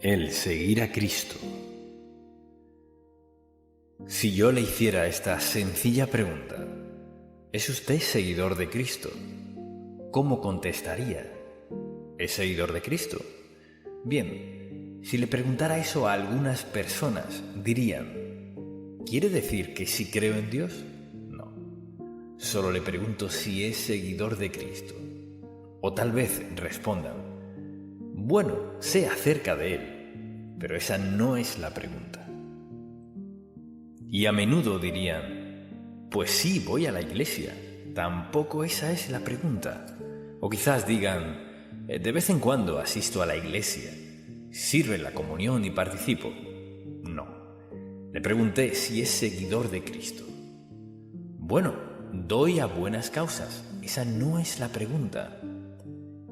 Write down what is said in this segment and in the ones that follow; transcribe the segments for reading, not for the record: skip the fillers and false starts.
El seguir a Cristo. Si yo le hiciera esta sencilla pregunta, ¿es usted seguidor de Cristo?, ¿cómo contestaría? ¿Es seguidor de Cristo? Bien, si le preguntara eso a algunas personas, dirían, ¿quiere decir que sí creo en Dios? No. Solo le pregunto si es seguidor de Cristo. O tal vez respondan, bueno, sé acerca de Él, pero esa no es la pregunta. Y a menudo dirían, pues sí, voy a la iglesia, tampoco esa es la pregunta. O quizás digan, de vez en cuando asisto a la iglesia, sirve la comunión y participo. No, le pregunté si es seguidor de Cristo. Bueno, doy a buenas causas, esa no es la pregunta.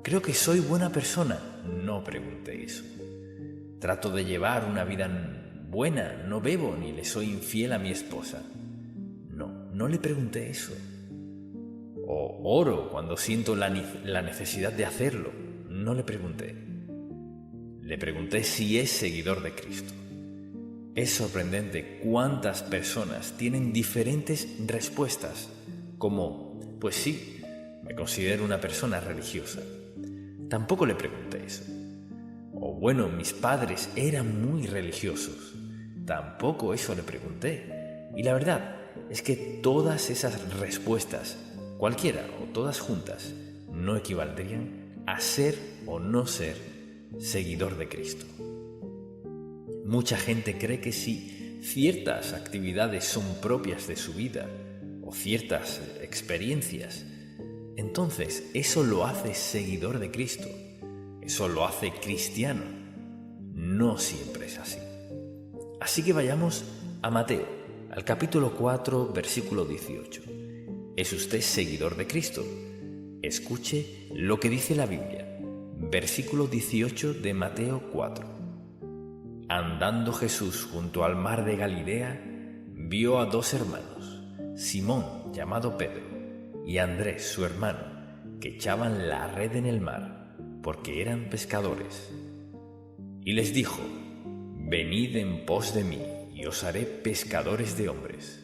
Creo que soy buena persona, no pregunté eso. Trato de llevar una vida buena, no bebo ni le soy infiel a mi esposa. No le pregunté eso. O oro cuando siento la necesidad de hacerlo, no le pregunté. Le pregunté si es seguidor de Cristo. Es sorprendente cuántas personas tienen diferentes respuestas, como, pues sí, me considero una persona religiosa. Tampoco le pregunté eso. O bueno, mis padres eran muy religiosos. Tampoco eso le pregunté. Y la verdad es que todas esas respuestas, cualquiera o todas juntas, no equivaldrían a ser o no ser seguidor de Cristo. Mucha gente cree que si ciertas actividades son propias de su vida o ciertas experiencias, entonces eso lo hace seguidor de Cristo, eso lo hace cristiano. No siempre es así. Así que vayamos a Mateo, al capítulo 4, versículo 18. ¿Es usted seguidor de Cristo? Escuche lo que dice la Biblia. Versículo 18 de Mateo 4. Andando Jesús junto al mar de Galilea, vio a dos hermanos, Simón, llamado Pedro, y Andrés, su hermano, que echaban la red en el mar, porque eran pescadores. Y les dijo, venid en pos de mí, y os haré pescadores de hombres.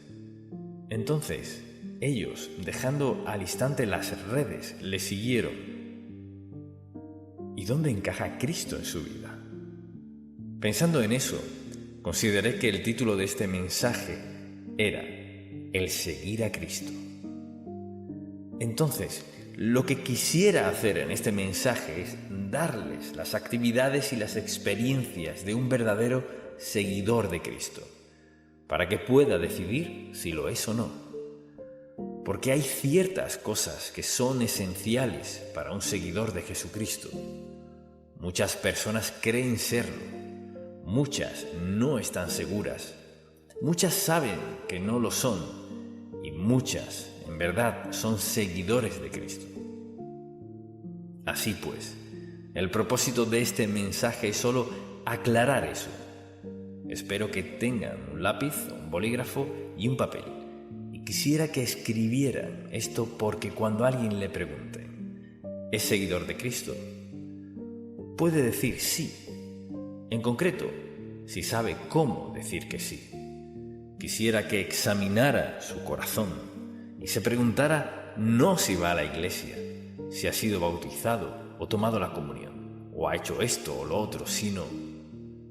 Entonces, ellos, dejando al instante las redes, le siguieron. ¿Y dónde encaja Cristo en su vida? Pensando en eso, consideré que el título de este mensaje era El seguir a Cristo. Entonces, lo que quisiera hacer en este mensaje es darles las actividades y las experiencias de un verdadero seguidor de Cristo, para que pueda decidir si lo es o no. Porque hay ciertas cosas que son esenciales para un seguidor de Jesucristo. Muchas personas creen serlo, muchas no están seguras, muchas saben que no lo son y muchas en verdad son seguidores de Cristo. Así pues, el propósito de este mensaje es solo aclarar eso. Espero que tengan un lápiz, un bolígrafo y un papel. Y quisiera que escribieran esto porque cuando alguien le pregunte, ¿es seguidor de Cristo?, puede decir sí. En concreto, si sabe cómo decir que sí. Quisiera que examinara su corazón y se preguntara no si va a la iglesia, si ha sido bautizado o tomado la comunión, o ha hecho esto o lo otro, sino,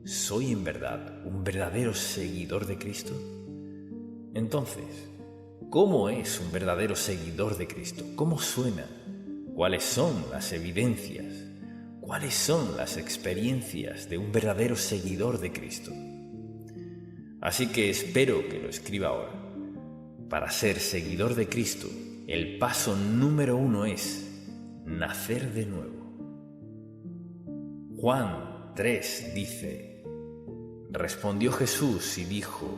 ¿soy en verdad un verdadero seguidor de Cristo? Entonces, ¿cómo es un verdadero seguidor de Cristo? ¿Cómo suena? ¿Cuáles son las evidencias? ¿Cuáles son las experiencias de un verdadero seguidor de Cristo? Así que espero que lo escriba ahora. Para ser seguidor de Cristo, el paso número 1 es nacer de nuevo. Juan 3 dice, respondió Jesús y dijo,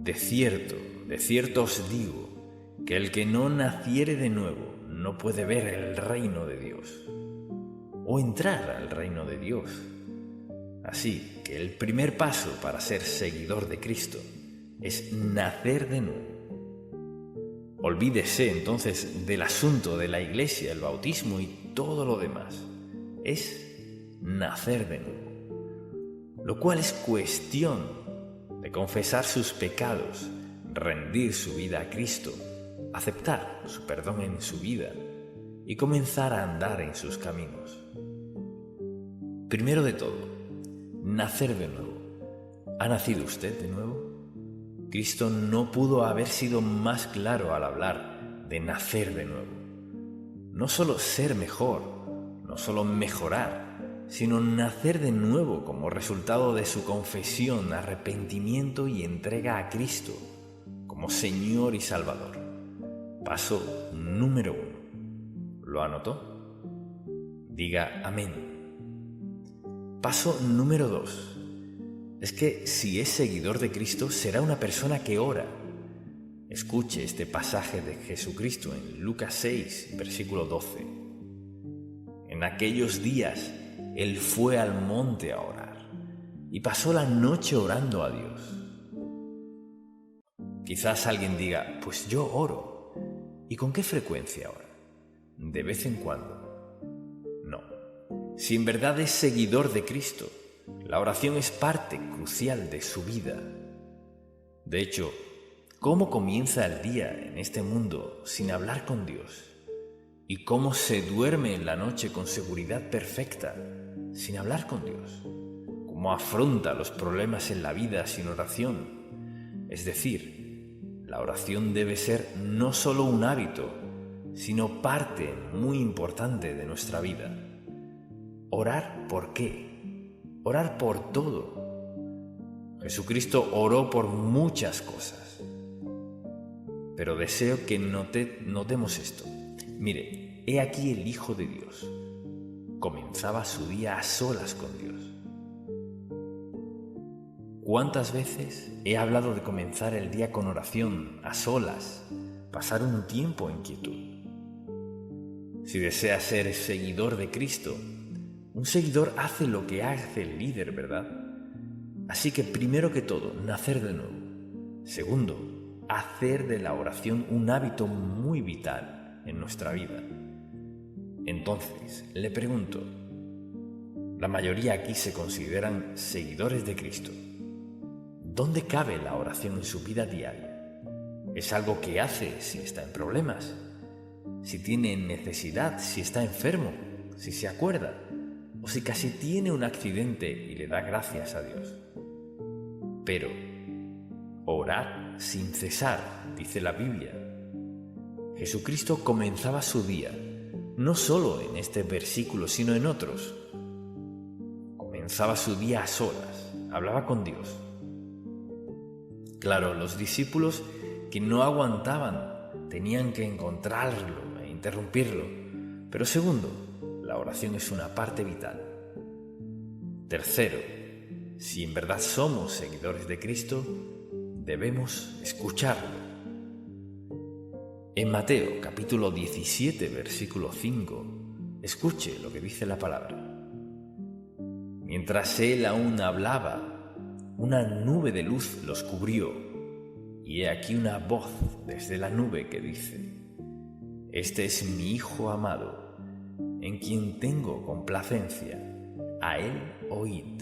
de cierto os digo, que el que no naciere de nuevo no puede ver el reino de Dios, o entrar al reino de Dios. Así que el primer paso para ser seguidor de Cristo es nacer de nuevo. Olvídese entonces del asunto de la iglesia, el bautismo y todo lo demás. Es nacer de nuevo. lo cual es cuestión de confesar sus pecados, rendir su vida a Cristo, aceptar su perdón en su vida y comenzar a andar en sus caminos. Primero de todo, nacer de nuevo. ¿Ha nacido usted de nuevo? Cristo no pudo haber sido más claro al hablar de nacer de nuevo. No solo ser mejor, no solo mejorar, sino nacer de nuevo como resultado de su confesión, arrepentimiento y entrega a Cristo como Señor y Salvador. Paso número 1. ¿Lo anotó? Diga amén. Paso número 2. Es que si es seguidor de Cristo, será una persona que ora. Escuche este pasaje de Jesucristo en Lucas 6, versículo 12. En aquellos días, Él fue al monte a orar y pasó la noche orando a Dios. Quizás alguien diga, pues yo oro. ¿Y con qué frecuencia ora? ¿De vez en cuando? No. Si en verdad es seguidor de Cristo, la oración es parte crucial de su vida. De hecho, ¿cómo comienza el día en este mundo sin hablar con Dios? ¿Y cómo se duerme en la noche con seguridad perfecta sin hablar con Dios? ¿Cómo afronta los problemas en la vida sin oración? Es decir, la oración debe ser no solo un hábito, sino parte muy importante de nuestra vida. ¿Orar por qué? Orar por todo. Jesucristo oró por muchas cosas. Pero deseo que notemos esto. Mire, he aquí el Hijo de Dios. Comenzaba su día a solas con Dios. ¿Cuántas veces he hablado de comenzar el día con oración, a solas, pasar un tiempo en quietud? Si desea ser seguidor de Cristo, un seguidor hace lo que hace el líder, ¿verdad? Así que primero que todo, nacer de nuevo. Segundo, hacer de la oración un hábito muy vital en nuestra vida. Entonces, le pregunto, la mayoría aquí se consideran seguidores de Cristo. ¿Dónde cabe la oración en su vida diaria? ¿Es algo que hace si está en problemas? ¿Si tiene necesidad? ¿Si está enfermo? ¿Si se acuerda? ¿O si casi tiene un accidente y le da gracias a Dios? Pero orar sin cesar, dice la Biblia. Jesucristo comenzaba su día, no solo en este versículo, sino en otros. Comenzaba su día a solas, hablaba con Dios. Claro, los discípulos que no aguantaban tenían que encontrarlo e interrumpirlo. Pero segundo, la oración es una parte vital. Tercero, si en verdad somos seguidores de Cristo, debemos escucharlo. En Mateo capítulo 17, versículo 5, escuche lo que dice la palabra. Mientras él aún hablaba, una nube de luz los cubrió, y he aquí una voz desde la nube que dice: Este es mi Hijo amado, en quien tengo complacencia, a él oíd.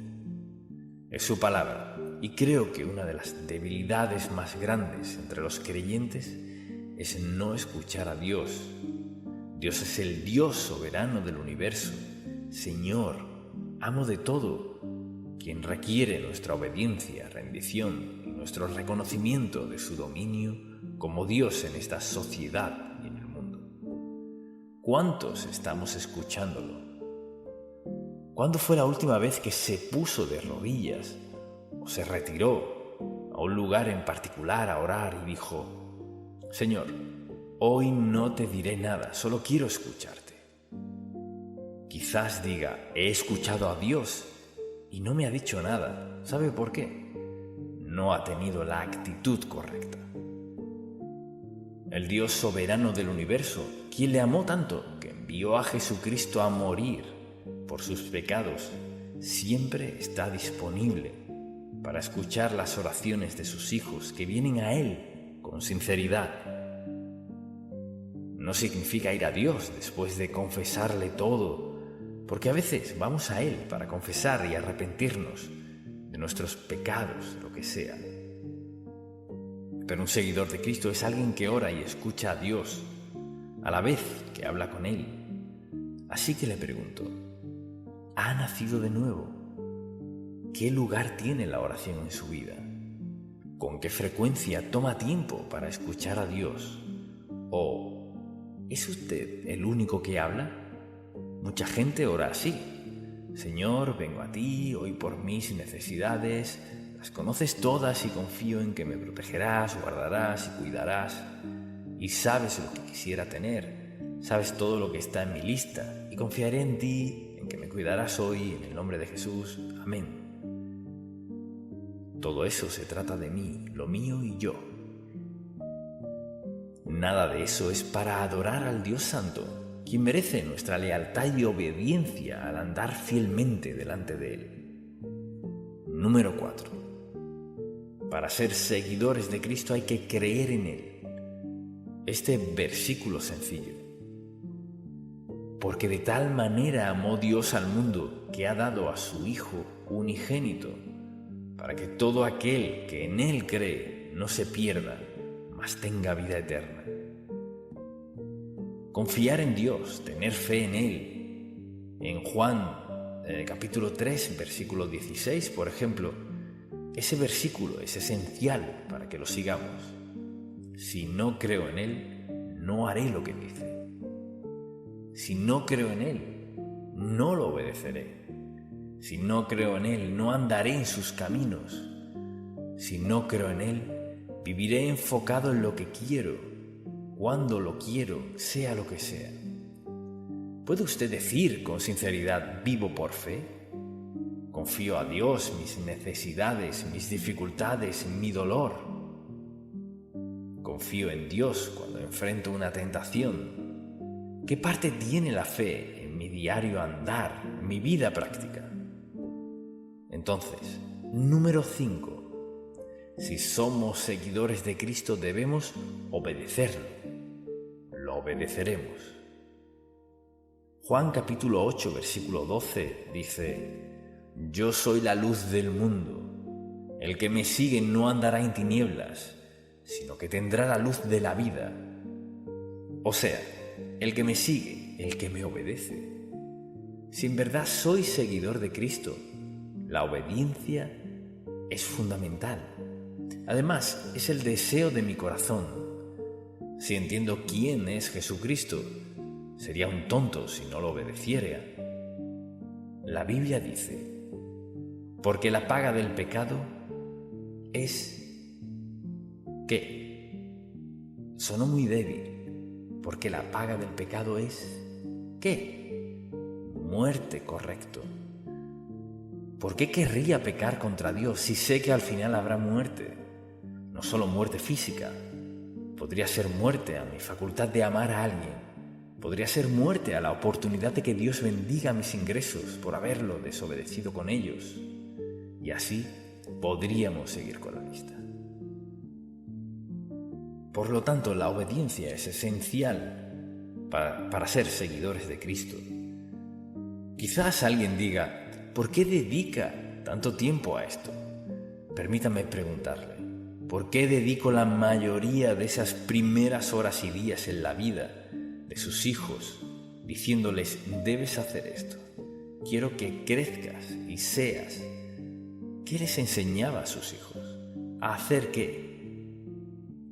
Es su palabra, y creo que una de las debilidades más grandes entre los creyentes es no escuchar a Dios. Dios es el Dios soberano del universo, Señor, amo de todo, quien requiere nuestra obediencia, rendición y nuestro reconocimiento de su dominio como Dios en esta sociedad y en el mundo. ¿Cuántos estamos escuchándolo? ¿Cuándo fue la última vez que se puso de rodillas o se retiró a un lugar en particular a orar y dijo: Señor, hoy no te diré nada, solo quiero escucharte? Quizás diga: he escuchado a Dios y no me ha dicho nada. ¿Sabe por qué? No ha tenido la actitud correcta. El Dios soberano del universo, quien le amó tanto que envió a Jesucristo a morir por sus pecados, siempre está disponible para escuchar las oraciones de sus hijos que vienen a Él con sinceridad. No significa ir a Dios después de confesarle todo, porque a veces vamos a Él para confesar y arrepentirnos, de nuestros pecados, lo que sea. Pero un seguidor de Cristo es alguien que ora y escucha a Dios, a la vez que habla con Él. Así que le pregunto, ¿ha nacido de nuevo? ¿Qué lugar tiene la oración en su vida? ¿Con qué frecuencia toma tiempo para escuchar a Dios? ¿O es usted el único que habla? Mucha gente ora así. Señor, vengo a ti, hoy por mis necesidades, las conoces todas y confío en que me protegerás, guardarás y cuidarás. Y sabes lo que quisiera tener, sabes todo lo que está en mi lista y confiaré en ti, en que me cuidarás hoy, en el nombre de Jesús. Amén. Todo eso se trata de mí, lo mío y yo. Nada de eso es para adorar al Dios Santo, quien merece nuestra lealtad y obediencia al andar fielmente delante de Él. Número 4. Para ser seguidores de Cristo hay que creer en Él. Este versículo sencillo. Porque de tal manera amó Dios al mundo que ha dado a su Hijo unigénito, para que todo aquel que en Él cree no se pierda, mas tenga vida eterna. Confiar en Dios, tener fe en Él. En Juan capítulo 3, versículo 16, por ejemplo, ese versículo es esencial para que lo sigamos. Si no creo en Él, no haré lo que dice. Si no creo en Él, no lo obedeceré. Si no creo en Él, no andaré en sus caminos. Si no creo en Él, viviré enfocado en lo que quiero, cuando lo quiero, sea lo que sea. ¿Puede usted decir con sinceridad, vivo por fe? Confío a Dios mis necesidades, mis dificultades, mi dolor. Confío en Dios cuando enfrento una tentación. ¿Qué parte tiene la fe en mi diario andar, en mi vida práctica? Entonces, número 5. Si somos seguidores de Cristo debemos obedecerlo. Lo obedeceremos. Juan capítulo 8, versículo 12 dice: Yo soy la luz del mundo. El que me sigue no andará en tinieblas, sino que tendrá la luz de la vida. O sea, el que me sigue, el que me obedece. Si en verdad soy seguidor de Cristo, la obediencia es fundamental. Además, es el deseo de mi corazón. Si entiendo quién es Jesucristo, sería un tonto si no lo obedeciera. La Biblia dice: porque la paga del pecado es... ¿Qué? Sonó muy débil. Porque la paga del pecado es... ¿Qué? Muerte, correcto. ¿Por qué querría pecar contra Dios si sé que al final habrá muerte? No solo muerte física. Podría ser muerte a mi facultad de amar a alguien. Podría ser muerte a la oportunidad de que Dios bendiga mis ingresos por haberlo desobedecido con ellos. Y así podríamos seguir con la lista. Por lo tanto, la obediencia es esencial para ser seguidores de Cristo. Quizás alguien diga: ¿por qué dedica tanto tiempo a esto? Permítame preguntarle: ¿por qué dedico la mayoría de esas primeras horas y días en la vida de sus hijos diciéndoles: debes hacer esto, quiero que crezcas y seas? ¿Qué les enseñaba a sus hijos? ¿A hacer qué?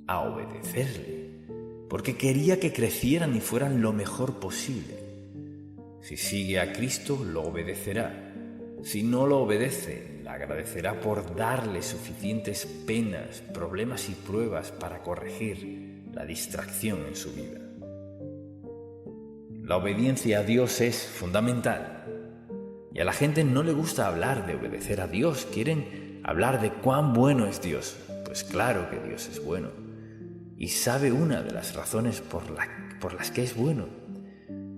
A obedecerle, porque quería que crecieran y fueran lo mejor posible. Si sigue a Cristo, lo obedecerá. Si no lo obedece, le agradecerá por darle suficientes penas, problemas y pruebas para corregir la distracción en su vida. La obediencia a Dios es fundamental. Y a la gente no le gusta hablar de obedecer a Dios, quieren hablar de cuán bueno es Dios. Pues claro que Dios es bueno. Y sabe una de las razones por las que es bueno,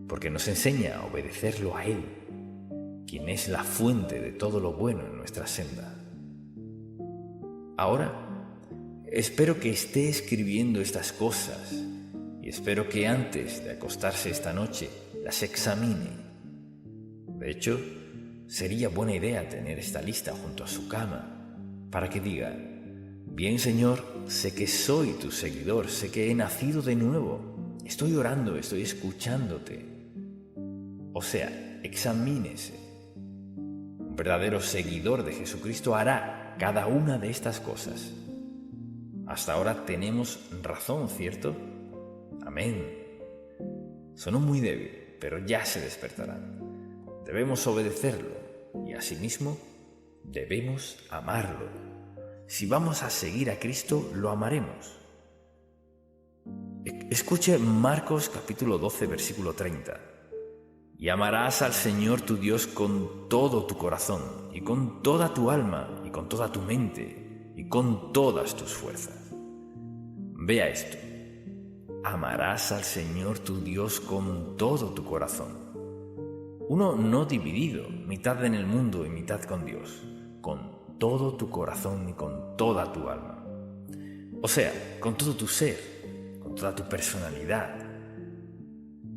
porque nos enseña a obedecerlo a Él, quien es la fuente de todo lo bueno en nuestra senda. Ahora, espero que esté escribiendo estas cosas y espero que antes de acostarse esta noche las examine. De hecho, sería buena idea tener esta lista junto a su cama para que diga: bien, Señor, sé que soy tu seguidor, sé que he nacido de nuevo, estoy orando, estoy escuchándote. O sea, examínese. Un verdadero seguidor de Jesucristo hará cada una de estas cosas. Hasta ahora tenemos razón, ¿cierto? Amén. Sonó muy débil, pero ya se despertarán. Debemos obedecerlo y asimismo debemos amarlo. Si vamos a seguir a Cristo, lo amaremos. Escuche Marcos capítulo 12, versículo 30. Y amarás al Señor tu Dios con todo tu corazón, y con toda tu alma, y con toda tu mente, y con todas tus fuerzas. Vea esto. Amarás al Señor tu Dios con todo tu corazón. Uno no dividido, mitad en el mundo y mitad con Dios, con todo tu corazón y con toda tu alma. O sea, con todo tu ser, con toda tu personalidad.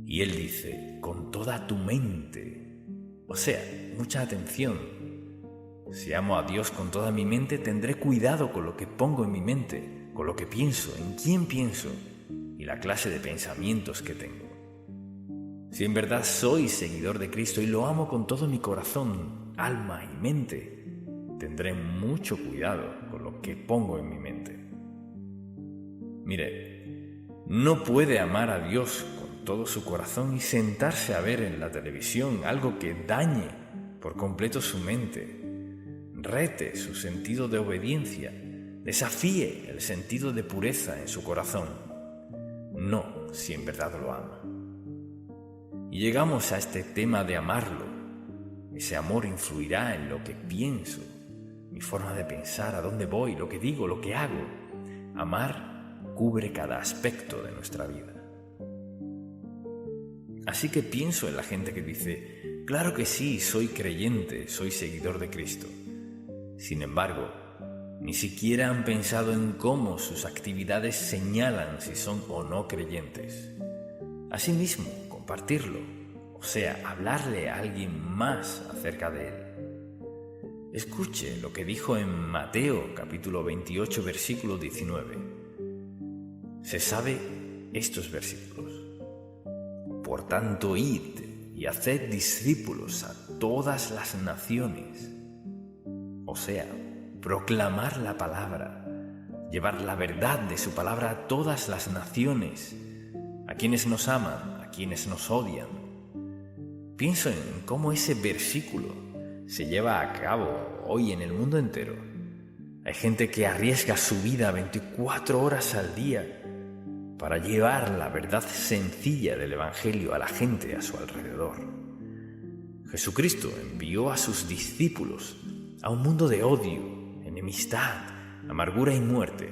Y él dice, con toda tu mente. O sea, mucha atención. Si amo a Dios con toda mi mente, tendré cuidado con lo que pongo en mi mente, con lo que pienso, en quién pienso y la clase de pensamientos que tengo. Si en verdad soy seguidor de Cristo y lo amo con todo mi corazón, alma y mente, tendré mucho cuidado con lo que pongo en mi mente. Mire, no puede amar a Dios con todo su corazón y sentarse a ver en la televisión algo que dañe por completo su mente, rete su sentido de obediencia, desafíe el sentido de pureza en su corazón. No, si en verdad lo ama. Y llegamos a este tema de amarlo. Ese amor influirá en lo que pienso, mi forma de pensar, a dónde voy, lo que digo, lo que hago. Amar cubre cada aspecto de nuestra vida. Así que pienso en la gente que dice, claro que sí, soy creyente, soy seguidor de Cristo. Sin embargo, ni siquiera han pensado en cómo sus actividades señalan si son o no creyentes. Asimismo, compartirlo, o sea, hablarle a alguien más acerca de él. Escuche lo que dijo en Mateo capítulo 28, versículo 19. Se sabe estos versículos. Por tanto, id y haced discípulos a todas las naciones. O sea, proclamar la palabra, llevar la verdad de su palabra a todas las naciones, a quienes nos aman, a quienes nos odian. Pienso en cómo ese versículo se lleva a cabo hoy en el mundo entero. Hay gente que arriesga su vida 24 horas al día para llevar la verdad sencilla del Evangelio a la gente a su alrededor. Jesucristo envió a sus discípulos a un mundo de odio, enemistad, amargura y muerte,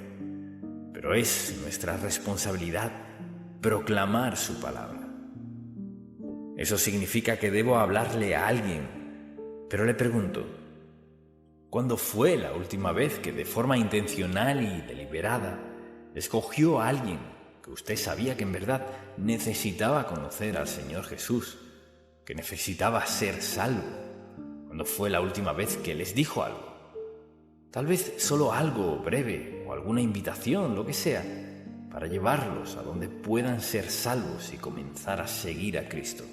pero es nuestra responsabilidad proclamar su palabra. Eso significa que debo hablarle a alguien, pero le pregunto, ¿cuándo fue la última vez que de forma intencional y deliberada escogió a alguien que usted sabía que en verdad necesitaba conocer al Señor Jesús, que necesitaba ser salvo? ¿Cuándo fue la última vez que les dijo algo? Tal vez solo algo breve o alguna invitación, lo que sea, para llevarlos a donde puedan ser salvos y comenzar a seguir a Cristo.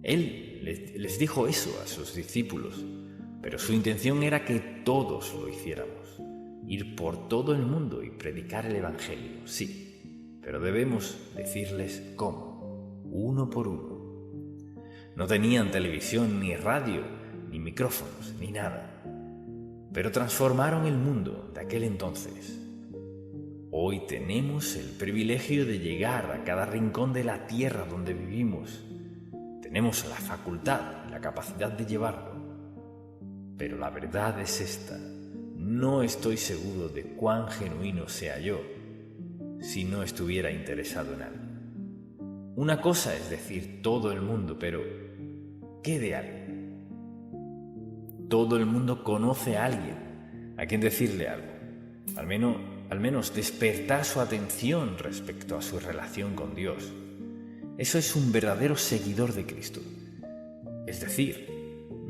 Él les dijo eso a sus discípulos, pero su intención era que todos lo hiciéramos, ir por todo el mundo y predicar el Evangelio, sí, pero debemos decirles cómo, uno por uno. No tenían televisión, ni radio, ni micrófonos, ni nada, pero transformaron el mundo de aquel entonces. Hoy tenemos el privilegio de llegar a cada rincón de la tierra donde vivimos. Tenemos la facultad, la capacidad de llevarlo. Pero la verdad es esta: no estoy seguro de cuán genuino sea yo si no estuviera interesado en algo. Una cosa es decir todo el mundo, pero ¿qué de alguien? Todo el mundo conoce a alguien a quien decirle algo, al menos despertar su atención respecto a su relación con Dios. Eso es un verdadero seguidor de Cristo. Es decir,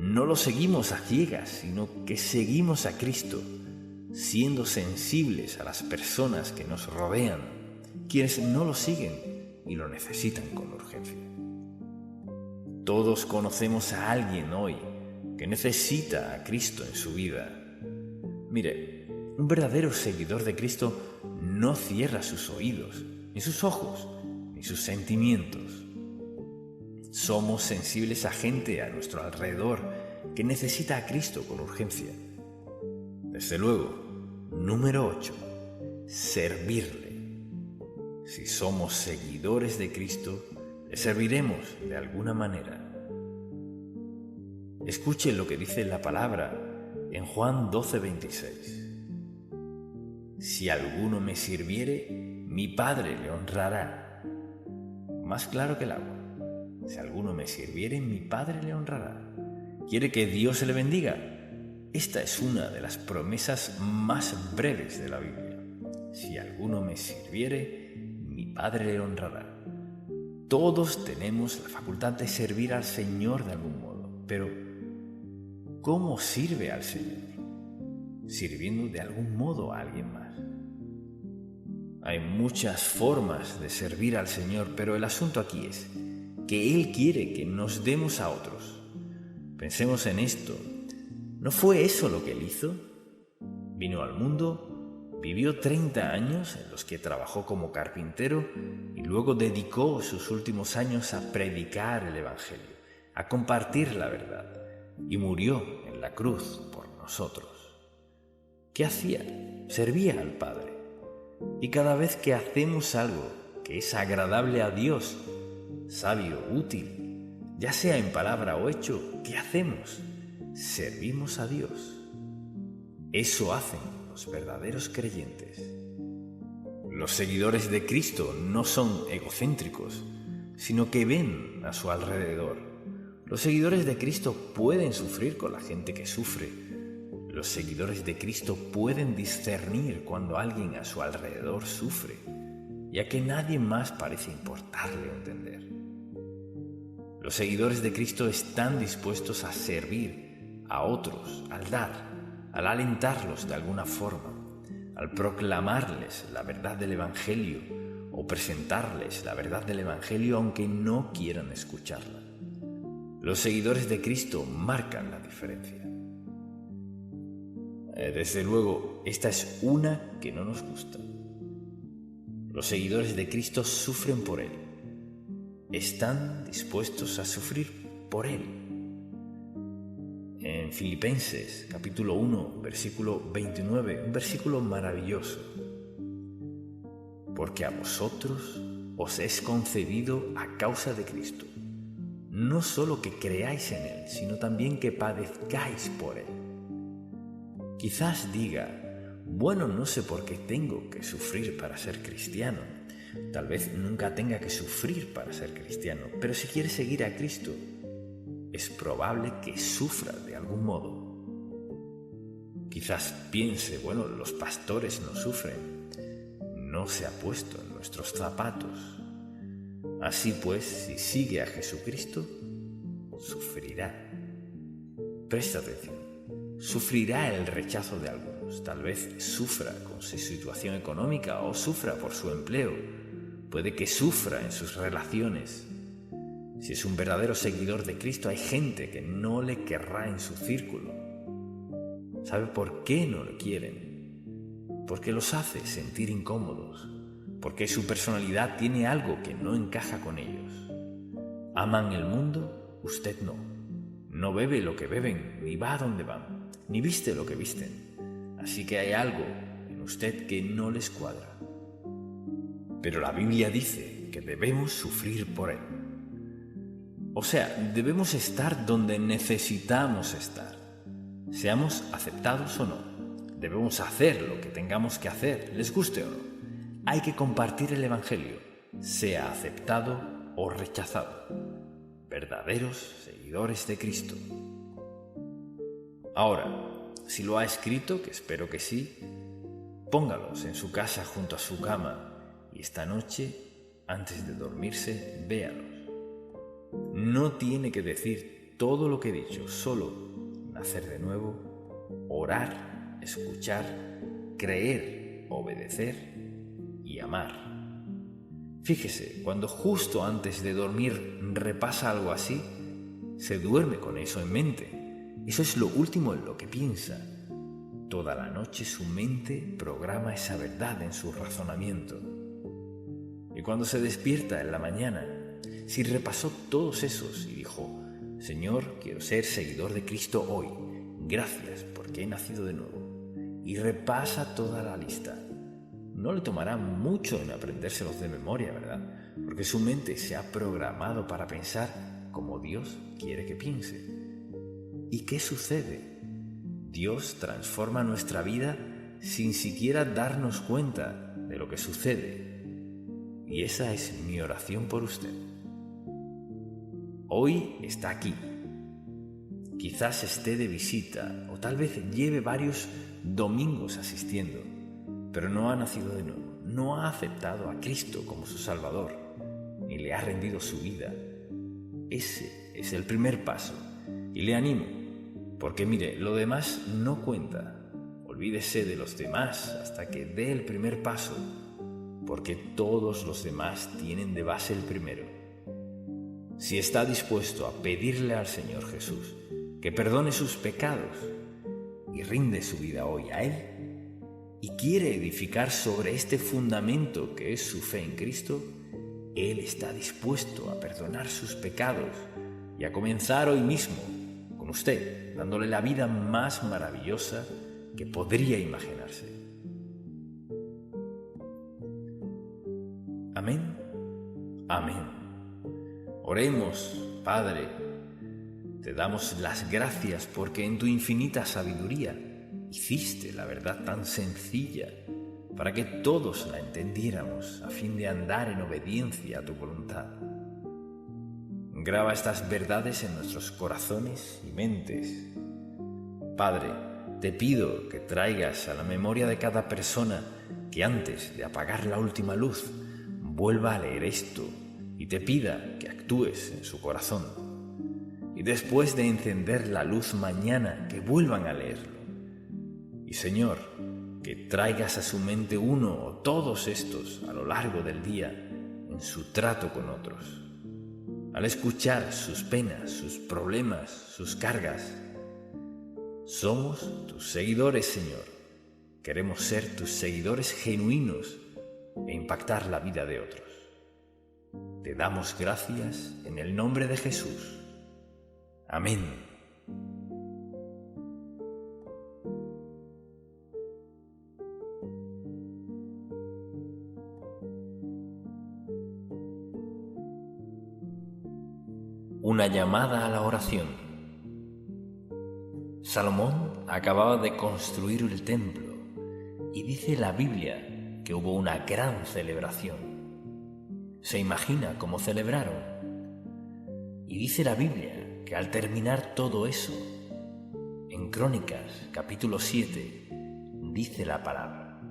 no lo seguimos a ciegas, sino que seguimos a Cristo, siendo sensibles a las personas que nos rodean, quienes no lo siguen y lo necesitan con urgencia. Todos conocemos a alguien hoy que necesita a Cristo en su vida. Mire, un verdadero seguidor de Cristo no cierra sus oídos, ni sus ojos, ni sus sentimientos. Somos sensibles a gente a nuestro alrededor que necesita a Cristo con urgencia. Desde luego, número 8, servirle. Si somos seguidores de Cristo, le serviremos de alguna manera. Escuche lo que dice la palabra en Juan 12:26. Si alguno me sirviere, mi Padre le honrará. Más claro que el agua. Si alguno me sirviere, mi Padre le honrará. ¿Quiere que Dios le bendiga? Esta es una de las promesas más breves de la Biblia. Si alguno me sirviere, mi Padre le honrará. Todos tenemos la facultad de servir al Señor de algún modo, pero ¿cómo sirve al Señor? Sirviendo de algún modo a alguien más. Hay muchas formas de servir al Señor, pero el asunto aquí es que Él quiere que nos demos a otros. Pensemos en esto. ¿No fue eso lo que Él hizo? Vino al mundo, vivió 30 años en los que trabajó como carpintero y luego dedicó sus últimos años a predicar el Evangelio, a compartir la verdad, y murió en la cruz por nosotros. ¿Qué hacía? Servía al Padre. Y cada vez que hacemos algo que es agradable a Dios, sabio, útil, ya sea en palabra o hecho, ¿qué hacemos? Servimos a Dios. Eso hacen los verdaderos creyentes. Los seguidores de Cristo no son egocéntricos, sino que ven a su alrededor. Los seguidores de Cristo pueden sufrir con la gente que sufre. Los seguidores de Cristo pueden discernir cuando alguien a su alrededor sufre, ya que nadie más parece importarle o entender. Los seguidores de Cristo están dispuestos a servir a otros, al dar, al alentarlos de alguna forma, al proclamarles la verdad del Evangelio o presentarles la verdad del Evangelio aunque no quieran escucharla. Los seguidores de Cristo marcan la diferencia. Desde luego, esta es una que no nos gusta. Los seguidores de Cristo sufren por Él. Están dispuestos a sufrir por Él. En Filipenses, capítulo 1, versículo 29, un versículo maravilloso. Porque a vosotros os es concedido a causa de Cristo, no solo que creáis en Él, sino también que padezcáis por Él. Quizás diga, bueno, no sé por qué tengo que sufrir para ser cristiano. Tal vez nunca tenga que sufrir para ser cristiano, pero si quiere seguir a Cristo, es probable que sufra de algún modo. Quizás piense, bueno, los pastores no sufren, no se ha puesto en nuestros zapatos. Así pues, si sigue a Jesucristo, sufrirá. Presta atención. Sufrirá el rechazo de algunos, tal vez sufra con su situación económica o sufra por su empleo, puede que sufra en sus relaciones. Si es un verdadero seguidor de Cristo, hay gente que no le querrá en su círculo. ¿Sabe por qué no lo quieren? Porque los hace sentir incómodos, porque su personalidad tiene algo que no encaja con ellos. ¿Aman el mundo? Usted no. No bebe lo que beben, ni va a donde van, ni viste lo que visten. Así que hay algo en usted que no les cuadra. Pero la Biblia dice que debemos sufrir por Él. O sea, debemos estar donde necesitamos estar. Seamos aceptados o no. Debemos hacer lo que tengamos que hacer, les guste o no. Hay que compartir el Evangelio, sea aceptado o rechazado. Verdaderos seguidores de Cristo. Ahora, si lo ha escrito, que espero que sí, póngalos en su casa junto a su cama y esta noche, antes de dormirse, véalos. No tiene que decir todo lo que he dicho, solo nacer de nuevo, orar, escuchar, creer, obedecer y amar. Fíjese, cuando justo antes de dormir repasa algo así, se duerme con eso en mente. Eso es lo último en lo que piensa. Toda la noche su mente programa esa verdad en su razonamiento. Y cuando se despierta en la mañana, si repasó todos esos y dijo: Señor, quiero ser seguidor de Cristo hoy, gracias porque he nacido de nuevo, y repasa toda la lista, no le tomará mucho en aprendérselos de memoria, ¿verdad? Porque su mente se ha programado para pensar como Dios quiere que piense. ¿Y qué sucede? Dios transforma nuestra vida sin siquiera darnos cuenta de lo que sucede. Y esa es mi oración por usted. Hoy está aquí. Quizás esté de visita o tal vez lleve varios domingos asistiendo, pero no ha nacido de nuevo, no ha aceptado a Cristo como su Salvador, ni le ha rendido su vida. Ese es el primer paso y le animo, porque mire, lo demás no cuenta. Olvídese de los demás hasta que dé el primer paso, porque todos los demás tienen de base el primero. Si está dispuesto a pedirle al Señor Jesús que perdone sus pecados y rinde su vida hoy a Él, y quiere edificar sobre este fundamento que es su fe en Cristo, Él está dispuesto a perdonar sus pecados y a comenzar hoy mismo con usted, dándole la vida más maravillosa que podría imaginarse. Amén. Amén. Oremos, Padre. Te damos las gracias porque en tu infinita sabiduría hiciste la verdad tan sencilla para que todos la entendiéramos a fin de andar en obediencia a tu voluntad. Graba estas verdades en nuestros corazones y mentes. Padre, te pido que traigas a la memoria de cada persona que antes de apagar la última luz vuelva a leer esto y te pida que actúes en su corazón. Y después de encender la luz mañana, que vuelvan a leerlo. Y Señor, que traigas a su mente uno o todos estos a lo largo del día en su trato con otros. Al escuchar sus penas, sus problemas, sus cargas. Somos tus seguidores, Señor. Queremos ser tus seguidores genuinos e impactar la vida de otros. Te damos gracias en el nombre de Jesús. Amén. Una llamada a la oración. Salomón acababa de construir el templo y dice la Biblia que hubo una gran celebración. ¿Se imagina cómo celebraron? Y dice la Biblia que al terminar todo eso, en Crónicas capítulo 7, dice la palabra: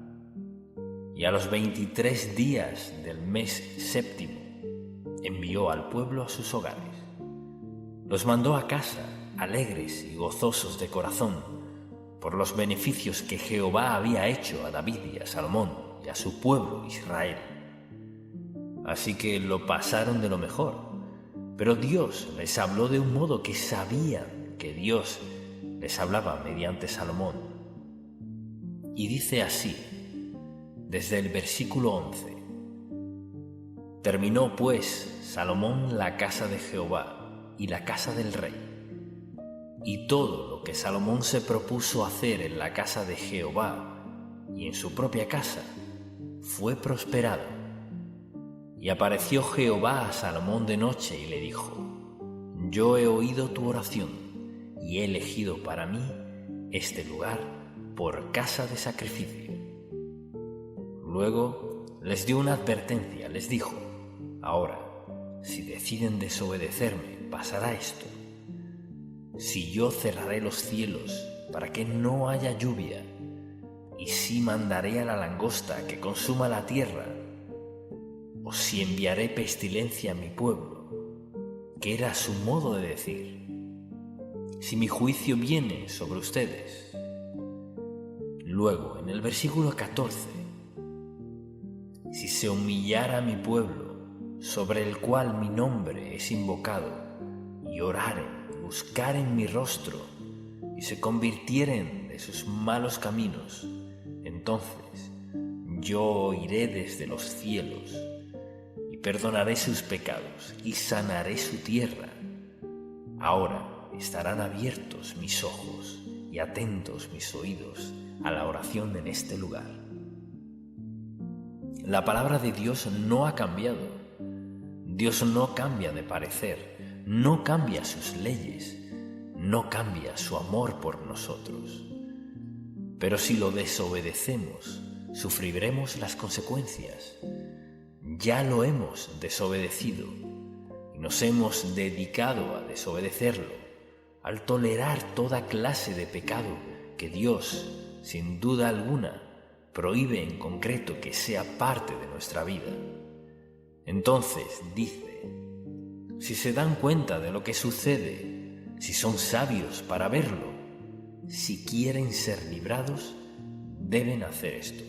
y a los 23 días del mes séptimo envió al pueblo a sus hogares. Los mandó a casa, alegres y gozosos de corazón, por los beneficios que Jehová había hecho a David y a Salomón y a su pueblo Israel. Así que lo pasaron de lo mejor, pero Dios les habló de un modo que sabían que Dios les hablaba mediante Salomón. Y dice así, desde el versículo 11: terminó pues Salomón la casa de Jehová y la casa del rey, y todo lo que Salomón se propuso hacer en la casa de Jehová y en su propia casa fue prosperado. Y apareció Jehová a Salomón de noche y le dijo: yo he oído tu oración y he elegido para mí este lugar por casa de sacrificio. Luego les dio una advertencia, les dijo: ahora, si deciden desobedecerme, pasará esto. Si yo cerraré los cielos para que no haya lluvia, y si mandaré a la langosta que consuma la tierra, o si enviaré pestilencia a mi pueblo, que era su modo de decir, si mi juicio viene sobre ustedes. Luego, en el versículo 14, si se humillara mi pueblo, sobre el cual mi nombre es invocado, y oraren, buscaren mi rostro, y se convirtieren de sus malos caminos, entonces yo oiré desde los cielos, y perdonaré sus pecados, y sanaré su tierra. Ahora estarán abiertos mis ojos y atentos mis oídos a la oración en este lugar. La palabra de Dios no ha cambiado. Dios no cambia de parecer, no cambia sus leyes, no cambia su amor por nosotros. Pero si lo desobedecemos, sufriremos las consecuencias. Ya lo hemos desobedecido y nos hemos dedicado a desobedecerlo, al tolerar toda clase de pecado que Dios, sin duda alguna, prohíbe en concreto que sea parte de nuestra vida. Entonces dice, si se dan cuenta de lo que sucede, si son sabios para verlo, si quieren ser librados, deben hacer esto.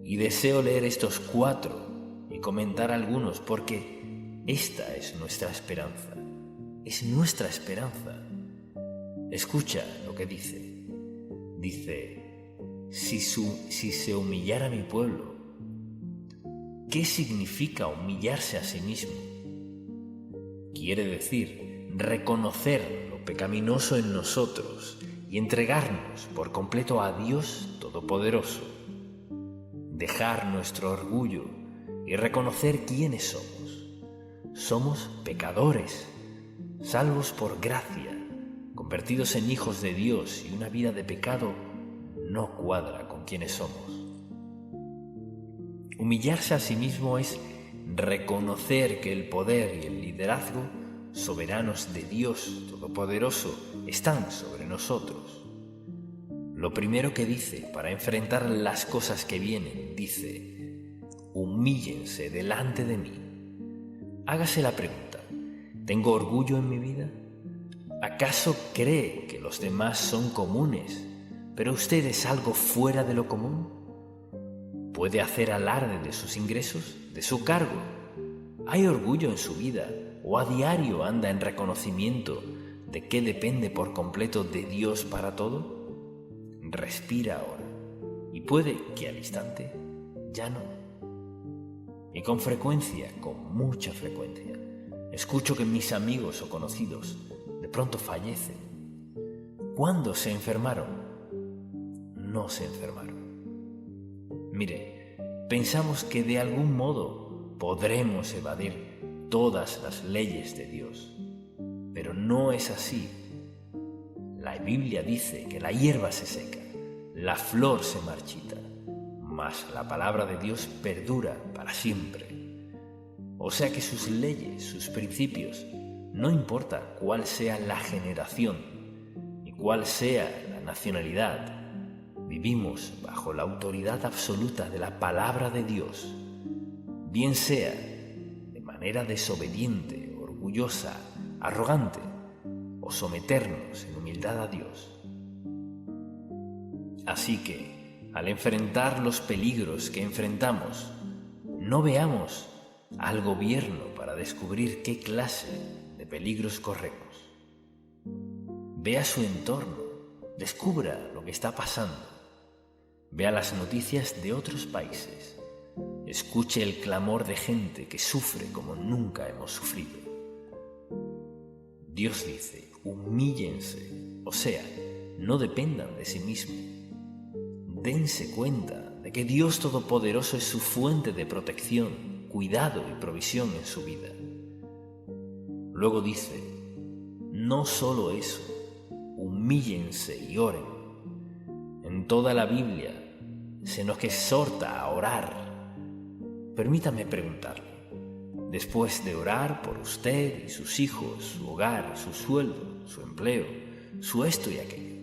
Y deseo leer estos 4 y comentar algunos porque esta es nuestra esperanza. Es nuestra esperanza. Escucha lo que dice. Dice, si se humillara mi pueblo. ¿Qué significa humillarse a sí mismo? Quiere decir reconocer lo pecaminoso en nosotros y entregarnos por completo a Dios Todopoderoso. Dejar nuestro orgullo y reconocer quiénes somos. Somos pecadores, salvos por gracia, convertidos en hijos de Dios, y una vida de pecado no cuadra con quienes somos. Humillarse a sí mismo es reconocer que el poder y el liderazgo soberanos de Dios Todopoderoso están sobre nosotros. Lo primero que dice para enfrentar las cosas que vienen, dice, humíllense delante de mí. Hágase la pregunta, ¿tengo orgullo en mi vida? ¿Acaso cree que los demás son comunes, pero usted es algo fuera de lo común? ¿Puede hacer alarde de sus ingresos, de su cargo? ¿Hay orgullo en su vida o a diario anda en reconocimiento de que depende por completo de Dios para todo? Respira ahora y puede que al instante ya no. Y con frecuencia, con mucha frecuencia, escucho que mis amigos o conocidos de pronto fallecen. ¿Cuándo se enfermaron? No se enfermaron. Mire, pensamos que de algún modo podremos evadir todas las leyes de Dios, pero no es así. La Biblia dice que la hierba se seca, la flor se marchita, mas la palabra de Dios perdura para siempre. O sea que sus leyes, sus principios, no importa cuál sea la generación y cuál sea la nacionalidad, vivimos bajo la autoridad absoluta de la palabra de Dios, bien sea de manera desobediente, orgullosa, arrogante, o someternos en humildad a Dios. Así que, al enfrentar los peligros que enfrentamos, no veamos al gobierno para descubrir qué clase de peligros corremos. Vea su entorno, descubra lo que está pasando. Vea las noticias de otros países. Escuche el clamor de gente que sufre como nunca hemos sufrido. Dios dice, humíllense, o sea, no dependan de sí mismos. Dense cuenta de que Dios Todopoderoso es su fuente de protección, cuidado y provisión en su vida. Luego dice, no solo eso, humíllense y oren. En toda la Biblia se nos exhorta a orar. Permítame preguntarle, después de orar por usted y sus hijos, su hogar, su sueldo, su empleo, su esto y aquello,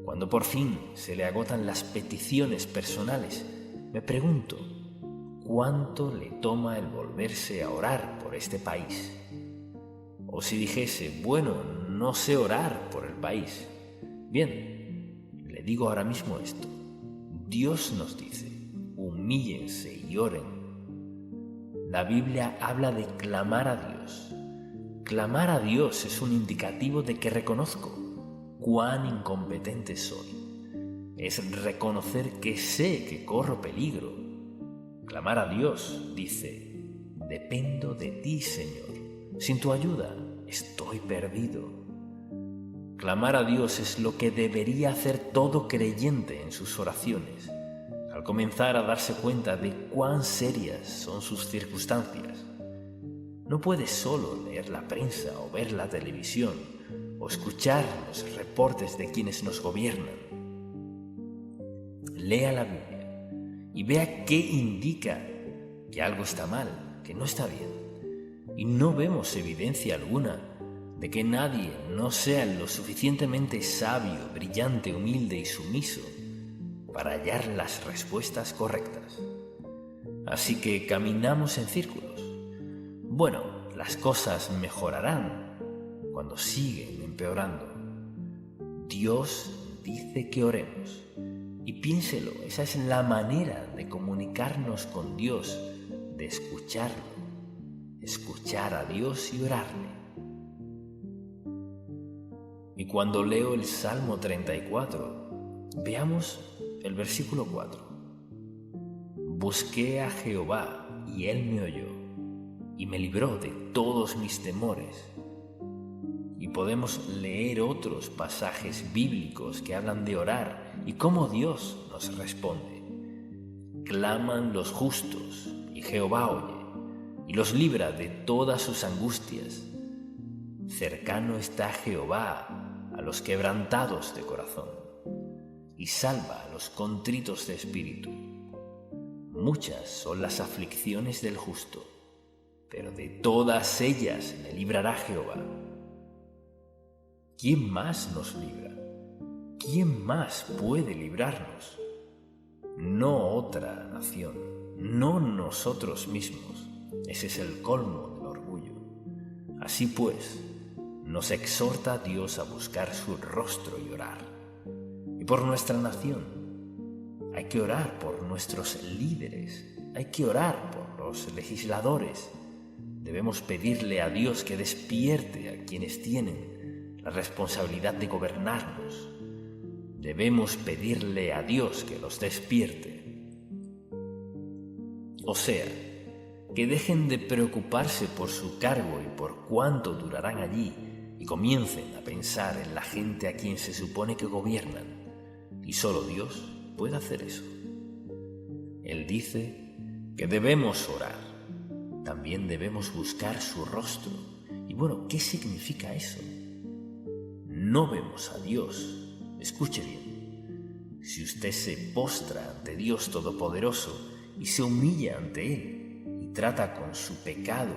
cuando por fin se le agotan las peticiones personales, me pregunto, ¿cuánto le toma el volverse a orar por este país? O si dijese, bueno, no sé orar por el país. Bien, le digo ahora mismo esto. Dios nos dice, humíllense y oren. La Biblia habla de clamar a Dios. Clamar a Dios es un indicativo de que reconozco cuán incompetente soy. Es reconocer que sé que corro peligro. Clamar a Dios dice, dependo de ti, Señor. Sin tu ayuda estoy perdido. Clamar a Dios es lo que debería hacer todo creyente en sus oraciones, al comenzar a darse cuenta de cuán serias son sus circunstancias. No puedes solo leer la prensa o ver la televisión o escuchar los reportes de quienes nos gobiernan. Lea la Biblia y vea qué indica que algo está mal, que no está bien. Y no vemos evidencia alguna de que nadie no sea lo suficientemente sabio, brillante, humilde y sumiso para hallar las respuestas correctas. Así que caminamos en círculos. Bueno, las cosas mejorarán cuando siguen empeorando. Dios dice que oremos. Y piénselo, esa es la manera de comunicarnos con Dios, de escucharlo, escuchar a Dios y orarle. Y cuando leo el Salmo 34, veamos el versículo 4. Busqué a Jehová y Él me oyó y me libró de todos mis temores. Y podemos leer otros pasajes bíblicos que hablan de orar y cómo Dios nos responde. Claman los justos y Jehová oye y los libra de todas sus angustias. Cercano está Jehová a los quebrantados de corazón y salva a los contritos de espíritu. Muchas son las aflicciones del justo, pero de todas ellas le librará Jehová. ¿Quién más nos libra? ¿Quién más puede librarnos? No otra nación, no nosotros mismos. Ese es el colmo del orgullo. Así pues, nos exhorta Dios a buscar su rostro y orar. Y por nuestra nación, hay que orar por nuestros líderes, hay que orar por los legisladores. Debemos pedirle a Dios que despierte a quienes tienen la responsabilidad de gobernarnos. Debemos pedirle a Dios que los despierte. O sea, que dejen de preocuparse por su cargo y por cuánto durarán allí y comiencen a pensar en la gente a quien se supone que gobiernan. Y solo Dios puede hacer eso. Él dice que debemos orar. También debemos buscar su rostro. Y bueno, ¿qué significa eso? No vemos a Dios. Escuche bien. Si usted se postra ante Dios Todopoderoso y se humilla ante Él y trata con su pecado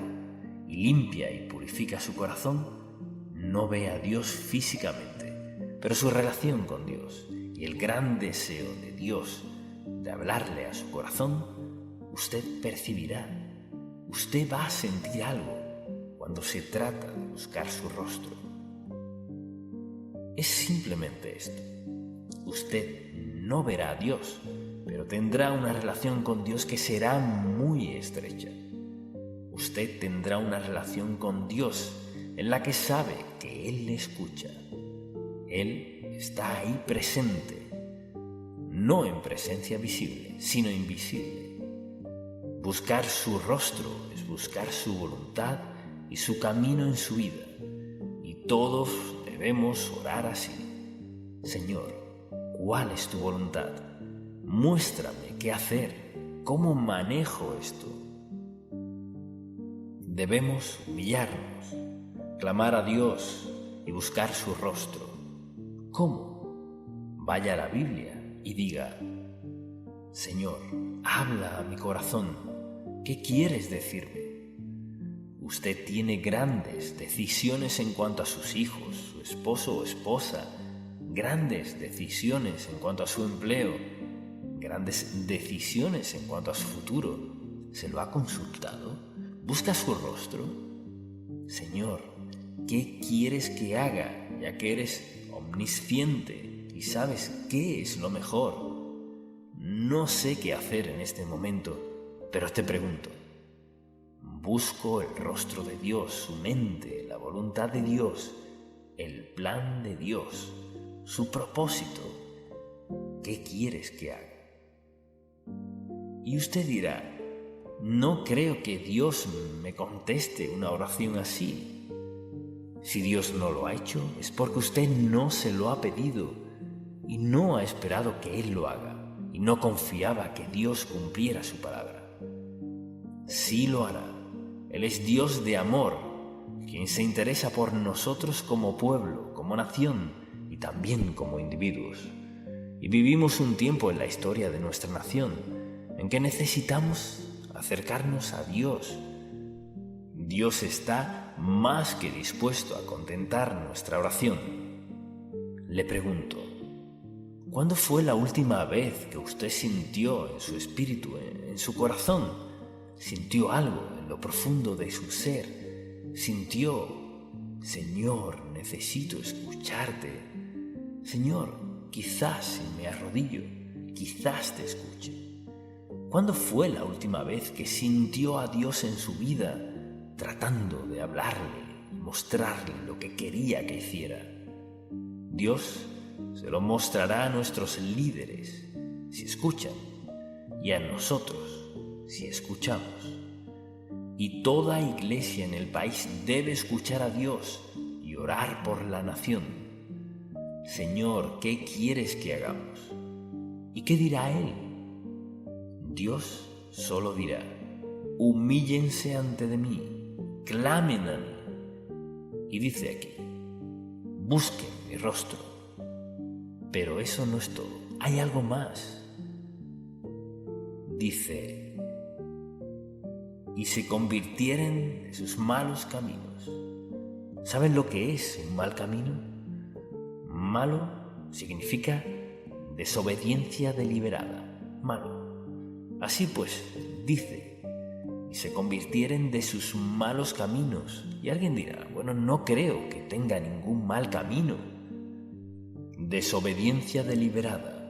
y limpia y purifica su corazón, no ve a Dios físicamente, pero su relación con Dios y el gran deseo de Dios de hablarle a su corazón, usted percibirá. Usted va a sentir algo cuando se trata de buscar su rostro. Es simplemente esto. Usted no verá a Dios, pero tendrá una relación con Dios que será muy estrecha. Usted tendrá una relación con Dios en la que sabe que Él le escucha. Él está ahí presente, no en presencia visible, sino invisible. Buscar su rostro es buscar su voluntad y su camino en su vida. Y todos debemos orar así. Señor, ¿cuál es tu voluntad? Muéstrame qué hacer, cómo manejo esto. Debemos humillarnos, clamar a Dios y buscar su rostro. ¿Cómo? Vaya a la Biblia y diga: Señor, habla a mi corazón. ¿Qué quieres decirme? Usted tiene grandes decisiones en cuanto a sus hijos, su esposo o esposa, grandes decisiones en cuanto a su empleo, grandes decisiones en cuanto a su futuro. ¿Se lo ha consultado? ¿Busca su rostro? Señor, ¿qué quieres que haga, ya que eres omnisciente y sabes qué es lo mejor? No sé qué hacer en este momento, pero te pregunto, busco el rostro de Dios, su mente, la voluntad de Dios, el plan de Dios, su propósito. ¿Qué quieres que haga? Y usted dirá, no creo que Dios me conteste una oración así. Si Dios no lo ha hecho, es porque usted no se lo ha pedido y no ha esperado que Él lo haga y no confiaba que Dios cumpliera su palabra. Sí lo hará. Él es Dios de amor, quien se interesa por nosotros como pueblo, como nación y también como individuos. Y vivimos un tiempo en la historia de nuestra nación en que necesitamos acercarnos a Dios. Dios está más que dispuesto a contentar nuestra oración. Le pregunto, ¿cuándo fue la última vez que usted sintió en su espíritu, en su corazón, sintió algo en lo profundo de su ser? Sintió, Señor, necesito escucharte. Señor, quizás si me arrodillo, quizás te escuche. ¿Cuándo fue la última vez que sintió a Dios en su vida, tratando de hablarle y mostrarle lo que quería que hiciera? Dios se lo mostrará a nuestros líderes si escuchan y a nosotros si escuchamos. Y toda iglesia en el país debe escuchar a Dios y orar por la nación. Señor, ¿qué quieres que hagamos? ¿Y qué dirá Él? Dios solo dirá, humíllense ante de mí, clamen a mí. Y dice aquí, busquen mi rostro. Pero eso no es todo, hay algo más. Dice, y se convirtieren de sus malos caminos. ¿Saben lo que es un mal camino? Malo significa desobediencia deliberada, malo. Así pues, dice, y se convirtieren de sus malos caminos. Y alguien dirá, bueno, no creo que tenga ningún mal camino. Desobediencia deliberada,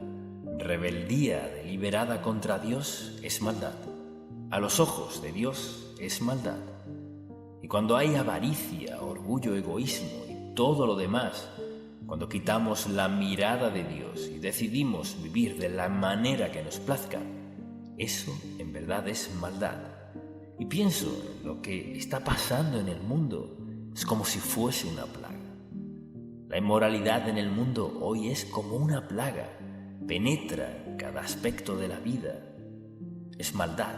rebeldía deliberada contra Dios es maldad. A los ojos de Dios es maldad. Y cuando hay avaricia, orgullo, egoísmo y todo lo demás, cuando quitamos la mirada de Dios y decidimos vivir de la manera que nos plazca, eso en verdad es maldad. Y pienso en lo que está pasando en el mundo, es como si fuese una plaga. La inmoralidad en el mundo hoy es como una plaga, penetra en cada aspecto de la vida. Es maldad,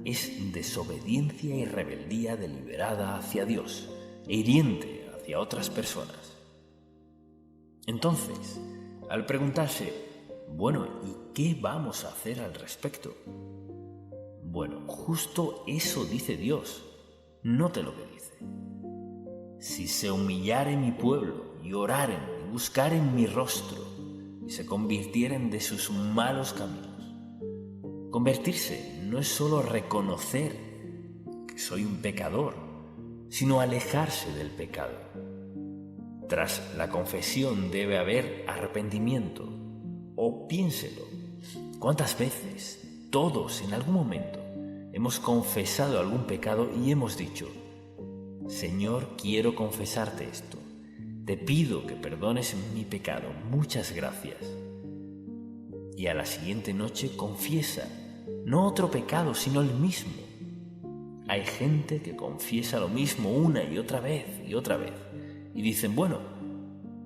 es desobediencia y rebeldía deliberada hacia Dios e hiriente hacia otras personas. Entonces, al preguntarse, bueno, ¿y qué vamos a hacer al respecto? Bueno, justo eso dice Dios. Note lo que dice. Si se humillare mi pueblo y oraren y buscaren mi rostro y se convirtieren de sus malos caminos. Convertirse no es solo reconocer que soy un pecador, sino alejarse del pecado. Tras la confesión debe haber arrepentimiento. O piénselo, ¿cuántas veces todos en algún momento hemos confesado algún pecado y hemos dicho, Señor, quiero confesarte esto, te pido que perdones mi pecado, muchas gracias? Y a la siguiente noche confiesa, no otro pecado, sino el mismo. Hay gente que confiesa lo mismo una y otra vez, y dicen, bueno,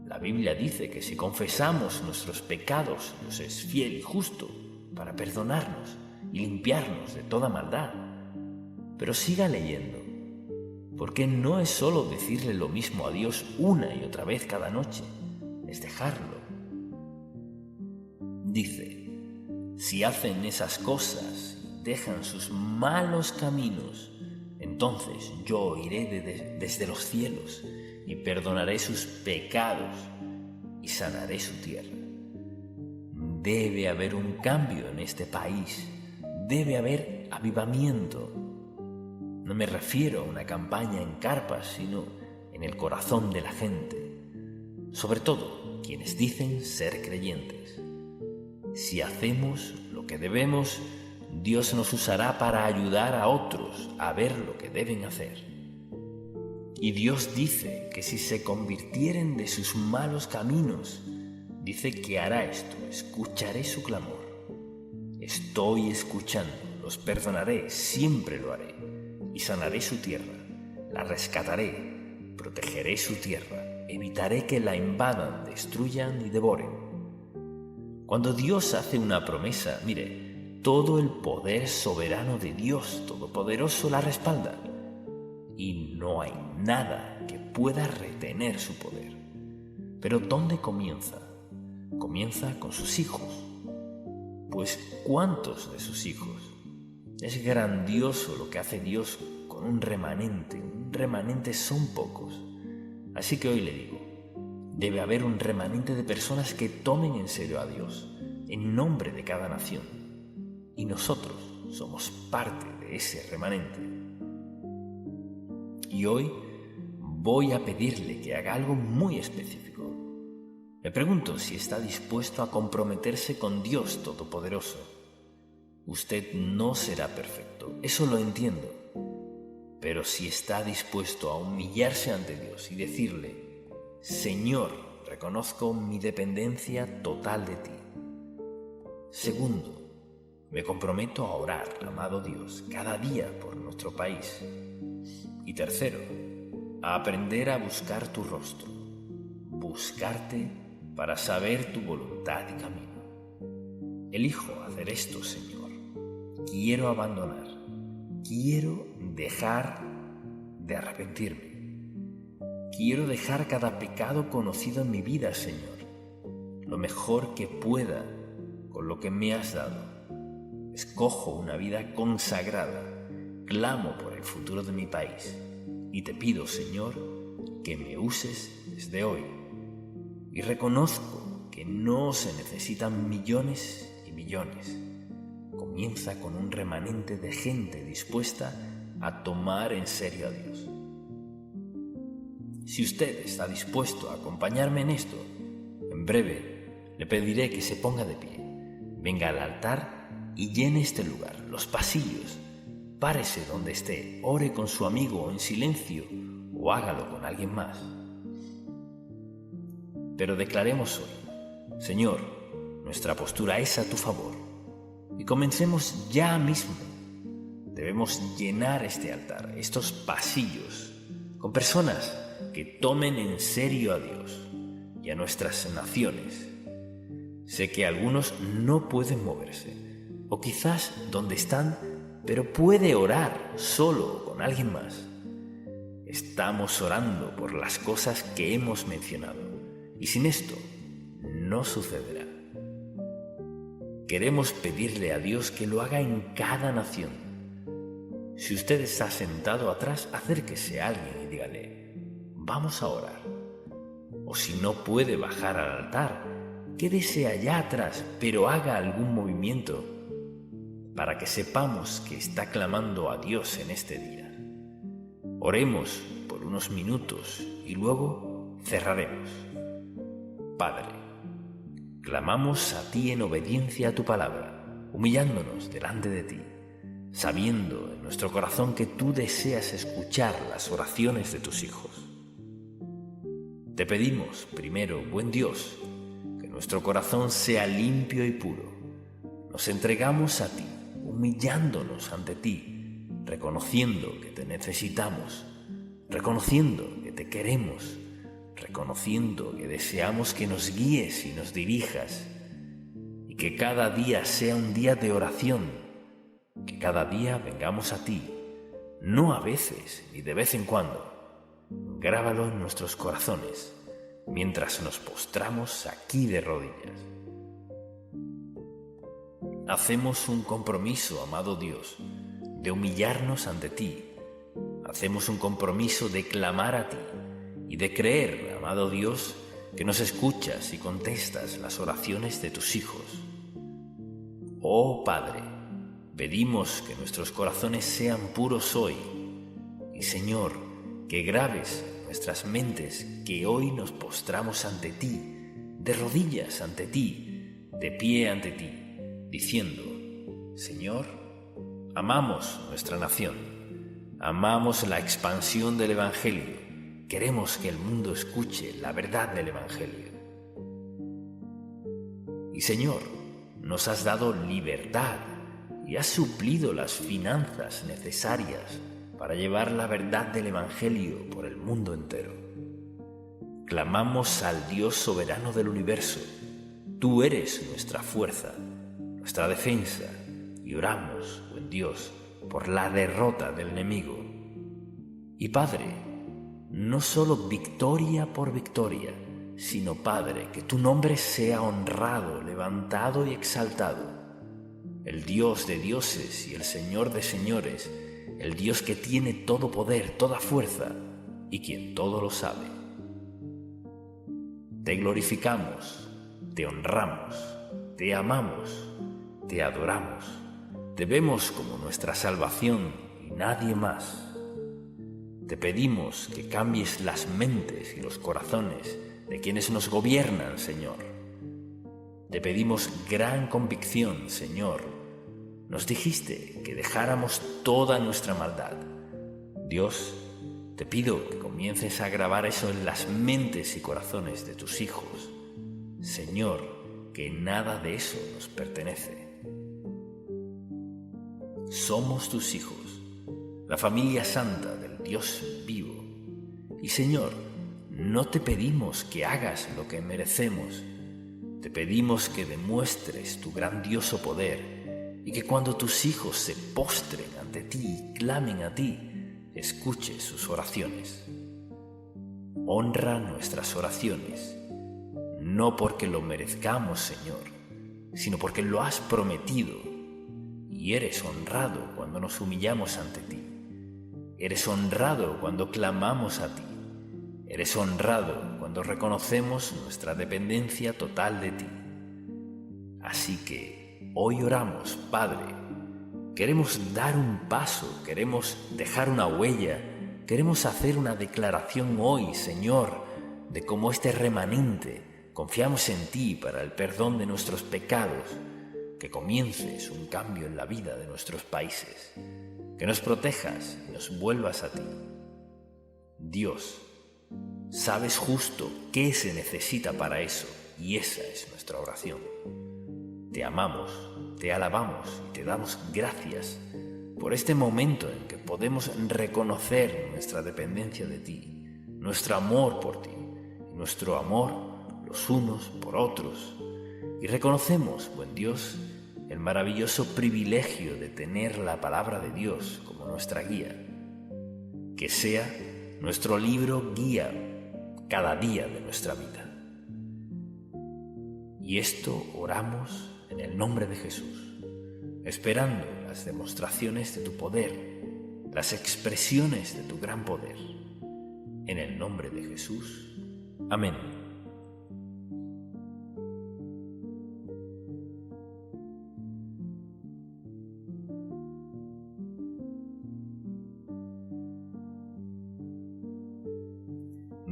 la Biblia dice que si confesamos nuestros pecados, Dios es fiel y justo para perdonarnos y limpiarnos de toda maldad. Pero siga leyendo, porque no es solo decirle lo mismo a Dios una y otra vez cada noche, es dejarlo. Dice, si hacen esas cosas y dejan sus malos caminos, entonces yo oiré desde los cielos y perdonaré sus pecados y sanaré su tierra. Debe haber un cambio en este país, debe haber avivamiento. No me refiero a una campaña en carpas, sino en el corazón de la gente, sobre todo quienes dicen ser creyentes. Si hacemos lo que debemos, Dios nos usará para ayudar a otros a ver lo que deben hacer. Y Dios dice que si se convirtieren de sus malos caminos, dice que hará esto: escucharé su clamor. Estoy escuchando, los perdonaré, siempre lo haré, y sanaré su tierra, la rescataré, protegeré su tierra, evitaré que la invadan, destruyan y devoren. Cuando Dios hace una promesa, mire, todo el poder soberano de Dios Todopoderoso la respalda, y no hay nada que pueda retener su poder. Pero ¿dónde comienza? Comienza con sus hijos. Pues ¿cuántos de sus hijos? Es grandioso lo que hace Dios con un remanente. Un remanente son pocos. Así que hoy le digo, debe haber un remanente de personas que tomen en serio a Dios, en nombre de cada nación. Y nosotros somos parte de ese remanente. Y hoy voy a pedirle que haga algo muy específico. Me pregunto si está dispuesto a comprometerse con Dios Todopoderoso. Usted no será perfecto, eso lo entiendo. Pero si está dispuesto a humillarse ante Dios y decirle: Señor, reconozco mi dependencia total de ti. Segundo, me comprometo a orar, amado Dios, cada día por nuestro país. Y tercero, a aprender a buscar tu rostro, buscarte para saber tu voluntad y camino. Elijo hacer esto, Señor. Quiero abandonar, quiero dejar de arrepentirme. Quiero dejar cada pecado conocido en mi vida, Señor, lo mejor que pueda con lo que me has dado. Escojo una vida consagrada, clamo por el futuro de mi país y te pido, Señor, que me uses desde hoy. Y reconozco que no se necesitan millones y millones. Comienza con un remanente de gente dispuesta a tomar en serio a Dios. Si usted está dispuesto a acompañarme en esto, en breve le pediré que se ponga de pie, venga al altar y llene este lugar, los pasillos. Párese donde esté, ore con su amigo en silencio o hágalo con alguien más. Pero declaremos hoy: Señor, nuestra postura es a tu favor. Y comencemos ya mismo. Debemos llenar este altar, estos pasillos, con personas que tomen en serio a Dios y a nuestras naciones. Sé que algunos no pueden moverse, o quizás donde están, pero puede orar solo o con alguien más. Estamos orando por las cosas que hemos mencionado. Y sin esto, no sucederá. Queremos pedirle a Dios que lo haga en cada nación. Si usted está sentado atrás, acérquese a alguien y dígale: vamos a orar. O si no puede bajar al altar, quédese allá atrás, pero haga algún movimiento para que sepamos que está clamando a Dios en este día. Oremos por unos minutos y luego cerraremos. Padre, clamamos a ti en obediencia a tu palabra, humillándonos delante de ti, sabiendo en nuestro corazón que tú deseas escuchar las oraciones de tus hijos. Te pedimos, primero, buen Dios, que nuestro corazón sea limpio y puro. Nos entregamos a ti, humillándonos ante ti, reconociendo que te necesitamos, reconociendo que te queremos, reconociendo que deseamos que nos guíes y nos dirijas, y que cada día sea un día de oración, que cada día vengamos a ti, no a veces ni de vez en cuando. Grábalo en nuestros corazones mientras nos postramos aquí de rodillas. Hacemos un compromiso, amado Dios, de humillarnos ante ti. Hacemos un compromiso de clamar a ti y de creer, amado Dios, que nos escuchas y contestas las oraciones de tus hijos. Oh Padre, pedimos que nuestros corazones sean puros hoy y, Señor, que grabes nuestras mentes que hoy nos postramos ante ti, de rodillas ante ti, de pie ante ti, diciendo: Señor, amamos nuestra nación, amamos la expansión del Evangelio, queremos que el mundo escuche la verdad del Evangelio. Y Señor, nos has dado libertad y has suplido las finanzas necesarias para llevar la verdad del Evangelio por el mundo entero. Clamamos al Dios soberano del universo. Tú eres nuestra fuerza, nuestra defensa, y oramos, buen Dios, por la derrota del enemigo. Y Padre, no solo victoria por victoria, sino Padre, que tu nombre sea honrado, levantado y exaltado. El Dios de dioses y el Señor de señores, el Dios que tiene todo poder, toda fuerza, y quien todo lo sabe. Te glorificamos, te honramos, te amamos, te adoramos, te vemos como nuestra salvación y nadie más. Te pedimos que cambies las mentes y los corazones de quienes nos gobiernan, Señor. Te pedimos gran convicción, Señor. Nos dijiste que dejáramos toda nuestra maldad. Dios, te pido que comiences a grabar eso en las mentes y corazones de tus hijos. Señor, que nada de eso nos pertenece. Somos tus hijos, la familia santa del Dios vivo. Y Señor, no te pedimos que hagas lo que merecemos. Te pedimos que demuestres tu grandioso poder y que cuando tus hijos se postren ante ti y clamen a ti, escuches sus oraciones. Honra nuestras oraciones, no porque lo merezcamos, Señor, sino porque lo has prometido, y eres honrado cuando nos humillamos ante ti. Eres honrado cuando clamamos a ti. Eres honrado cuando reconocemos nuestra dependencia total de ti. Así que hoy oramos, Padre. Queremos dar un paso, queremos dejar una huella, queremos hacer una declaración hoy, Señor, de cómo este remanente confiamos en ti para el perdón de nuestros pecados, que comiences un cambio en la vida de nuestros países, que nos protejas y nos vuelvas a ti. Dios, sabes justo qué se necesita para eso, y esa es nuestra oración. Te amamos, te alabamos y te damos gracias por este momento en que podemos reconocer nuestra dependencia de ti, nuestro amor por ti, y nuestro amor los unos por otros. Y reconocemos, buen Dios, el maravilloso privilegio de tener la palabra de Dios como nuestra guía. Que sea nuestro libro guía cada día de nuestra vida. Y esto oramos en el nombre de Jesús, esperando las demostraciones de tu poder, las expresiones de tu gran poder. En el nombre de Jesús. Amén.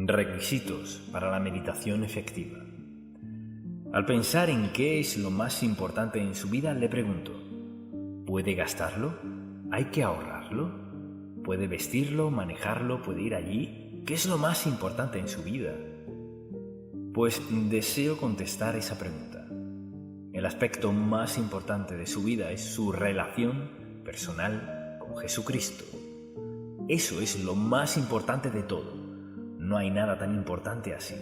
Requisitos para la meditación efectiva. Al pensar en qué es lo más importante en su vida, le pregunto: ¿puede gastarlo? ¿Hay que ahorrarlo? ¿Puede vestirlo, manejarlo, puede ir allí? ¿Qué es lo más importante en su vida? Pues deseo contestar esa pregunta. El aspecto más importante de su vida es su relación personal con Jesucristo. Eso es lo más importante de todo. No hay nada tan importante así.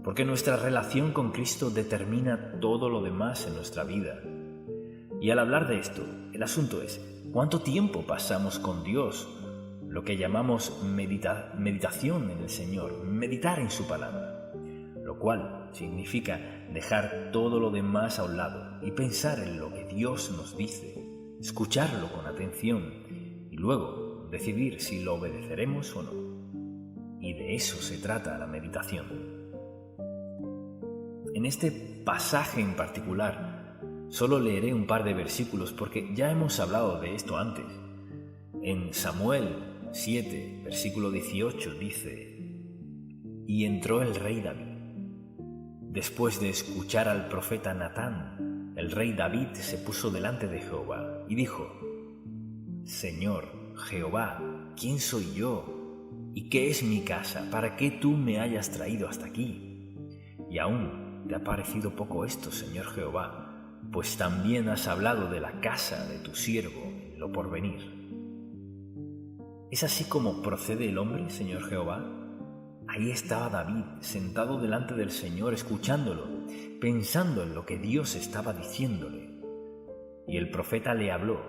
Porque nuestra relación con Cristo determina todo lo demás en nuestra vida. Y al hablar de esto, el asunto es: ¿cuánto tiempo pasamos con Dios? Lo que llamamos meditación en el Señor, meditar en su palabra. Lo cual significa dejar todo lo demás a un lado y pensar en lo que Dios nos dice, escucharlo con atención y luego decidir si lo obedeceremos o no. Y de eso se trata la meditación. En este pasaje en particular, solo leeré un par de versículos porque ya hemos hablado de esto antes. En Samuel 7, versículo 18 dice: y entró el rey David. Después de escuchar al profeta Natán, el rey David se puso delante de Jehová y dijo: Señor, Jehová, ¿quién soy yo? ¿Y qué es mi casa para que tú me hayas traído hasta aquí? Y aún te ha parecido poco esto, Señor Jehová, pues también has hablado de la casa de tu siervo en lo porvenir. ¿Es así como procede el hombre, Señor Jehová? Ahí estaba David, sentado delante del Señor, escuchándolo, pensando en lo que Dios estaba diciéndole. Y el profeta le habló,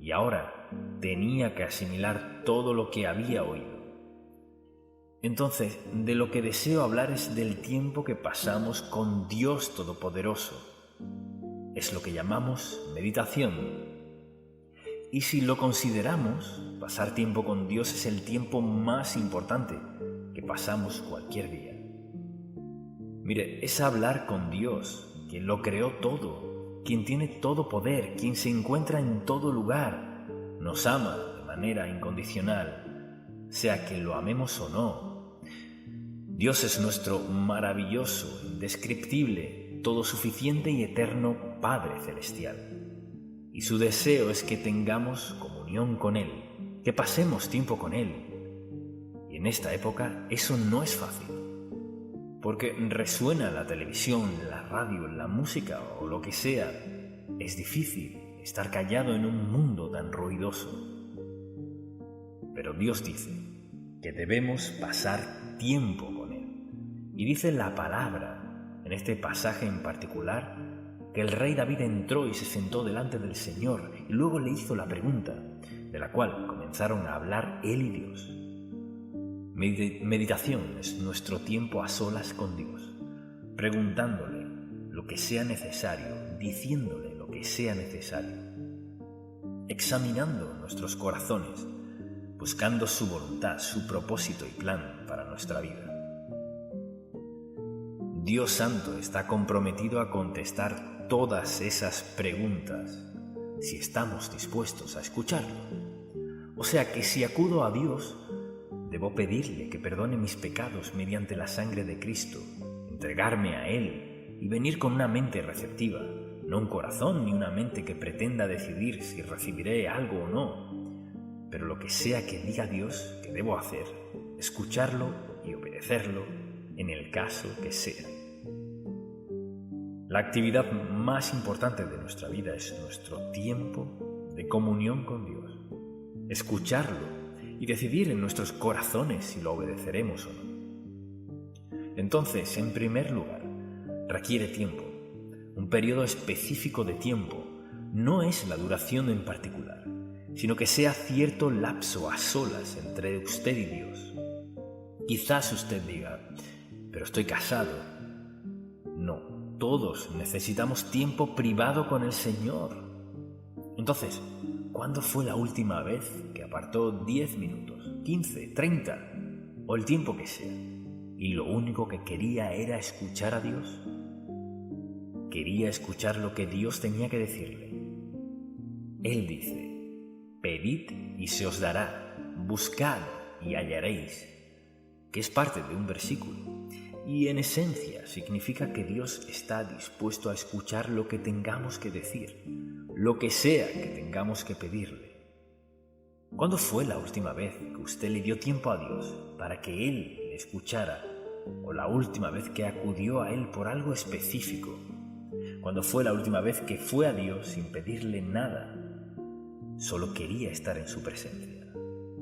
y ahora tenía que asimilar todo lo que había oído. Entonces, de lo que deseo hablar es del tiempo que pasamos con Dios Todopoderoso. Es lo que llamamos meditación. Y si lo consideramos, pasar tiempo con Dios es el tiempo más importante que pasamos cualquier día. Mire, es hablar con Dios, quien lo creó todo, quien tiene todo poder, quien se encuentra en todo lugar, nos ama de manera incondicional, sea que lo amemos o no. Dios es nuestro maravilloso, indescriptible, todo suficiente y eterno Padre Celestial. Y su deseo es que tengamos comunión con Él, que pasemos tiempo con Él. Y en esta época eso no es fácil, porque resuena la televisión, la radio, la música o lo que sea. Es difícil estar callado en un mundo tan ruidoso. Pero Dios dice que debemos pasar tiempo con Él. Y dice la palabra, en este pasaje en particular, que el rey David entró y se sentó delante del Señor y luego le hizo la pregunta, de la cual comenzaron a hablar él y Dios. Meditación es nuestro tiempo a solas con Dios, preguntándole lo que sea necesario, diciéndole lo que sea necesario, examinando nuestros corazones, buscando su voluntad, su propósito y plan para nuestra vida. Dios Santo está comprometido a contestar todas esas preguntas si estamos dispuestos a escucharlo. O sea que si acudo a Dios, debo pedirle que perdone mis pecados mediante la sangre de Cristo, entregarme a Él y venir con una mente receptiva, no un corazón ni una mente que pretenda decidir si recibiré algo o no. Pero lo que sea que diga Dios que debo hacer, escucharlo y obedecerlo en el caso que sea. La actividad más importante de nuestra vida es nuestro tiempo de comunión con Dios. Escucharlo y decidir en nuestros corazones si lo obedeceremos o no. Entonces, en primer lugar, requiere tiempo, un periodo específico de tiempo. No es la duración en particular, sino que sea cierto lapso a solas entre usted y Dios. Quizás usted diga, pero estoy casado. No. Todos necesitamos tiempo privado con el Señor. Entonces, ¿cuándo fue la última vez que apartó 10 minutos, 15, 30 o el tiempo que sea y lo único que quería era escuchar a Dios? Quería escuchar lo que Dios tenía que decirle. Él dice: pedid y se os dará, buscad y hallaréis, que es parte de un versículo. Y en esencia significa que Dios está dispuesto a escuchar lo que tengamos que decir, lo que sea que tengamos que pedirle. ¿Cuándo fue la última vez que usted le dio tiempo a Dios para que Él le escuchara? ¿O la última vez que acudió a Él por algo específico? ¿Cuándo fue la última vez que fue a Dios sin pedirle nada? Solo quería estar en su presencia,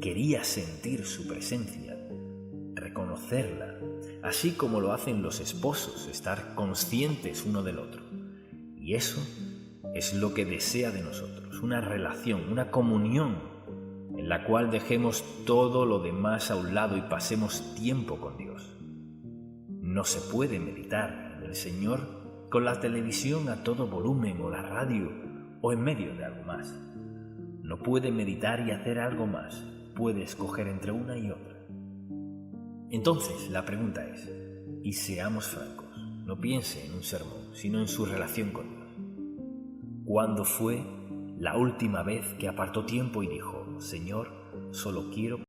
quería sentir su presencia, reconocerla, así como lo hacen los esposos, estar conscientes uno del otro. Y eso es lo que desea de nosotros, una relación, una comunión en la cual dejemos todo lo demás a un lado y pasemos tiempo con Dios. No se puede meditar en el Señor con la televisión a todo volumen o la radio o en medio de algo más. No puede meditar y hacer algo más, puede escoger entre una y otra. Entonces, la pregunta es, y seamos francos, no piense en un sermón, sino en su relación con Dios. ¿Cuándo fue la última vez que apartó tiempo y dijo: Señor, solo quiero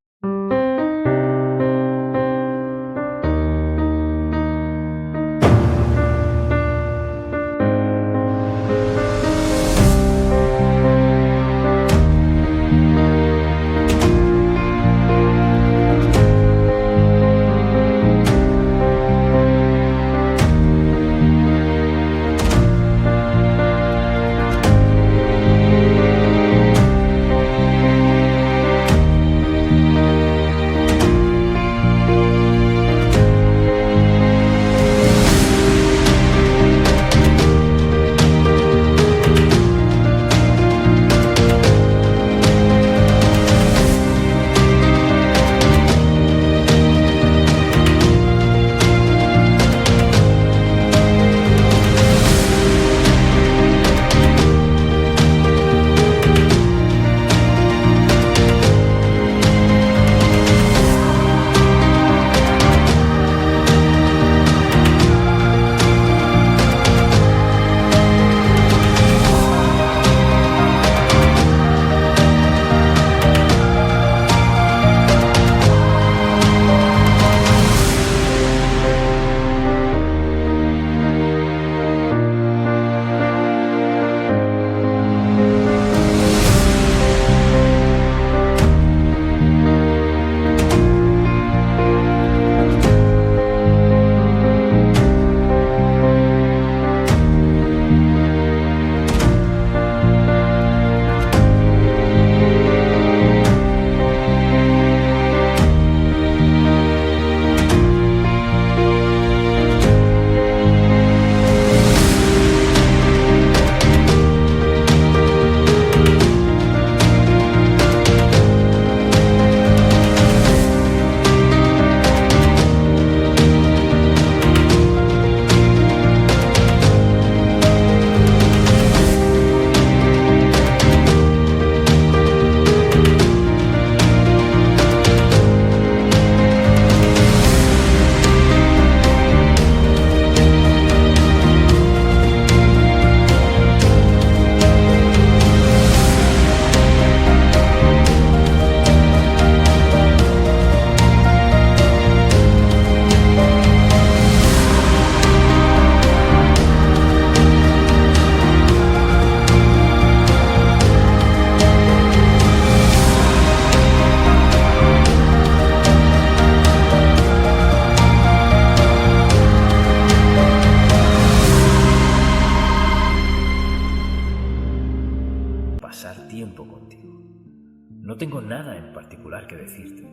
no tengo nada en particular que decirte.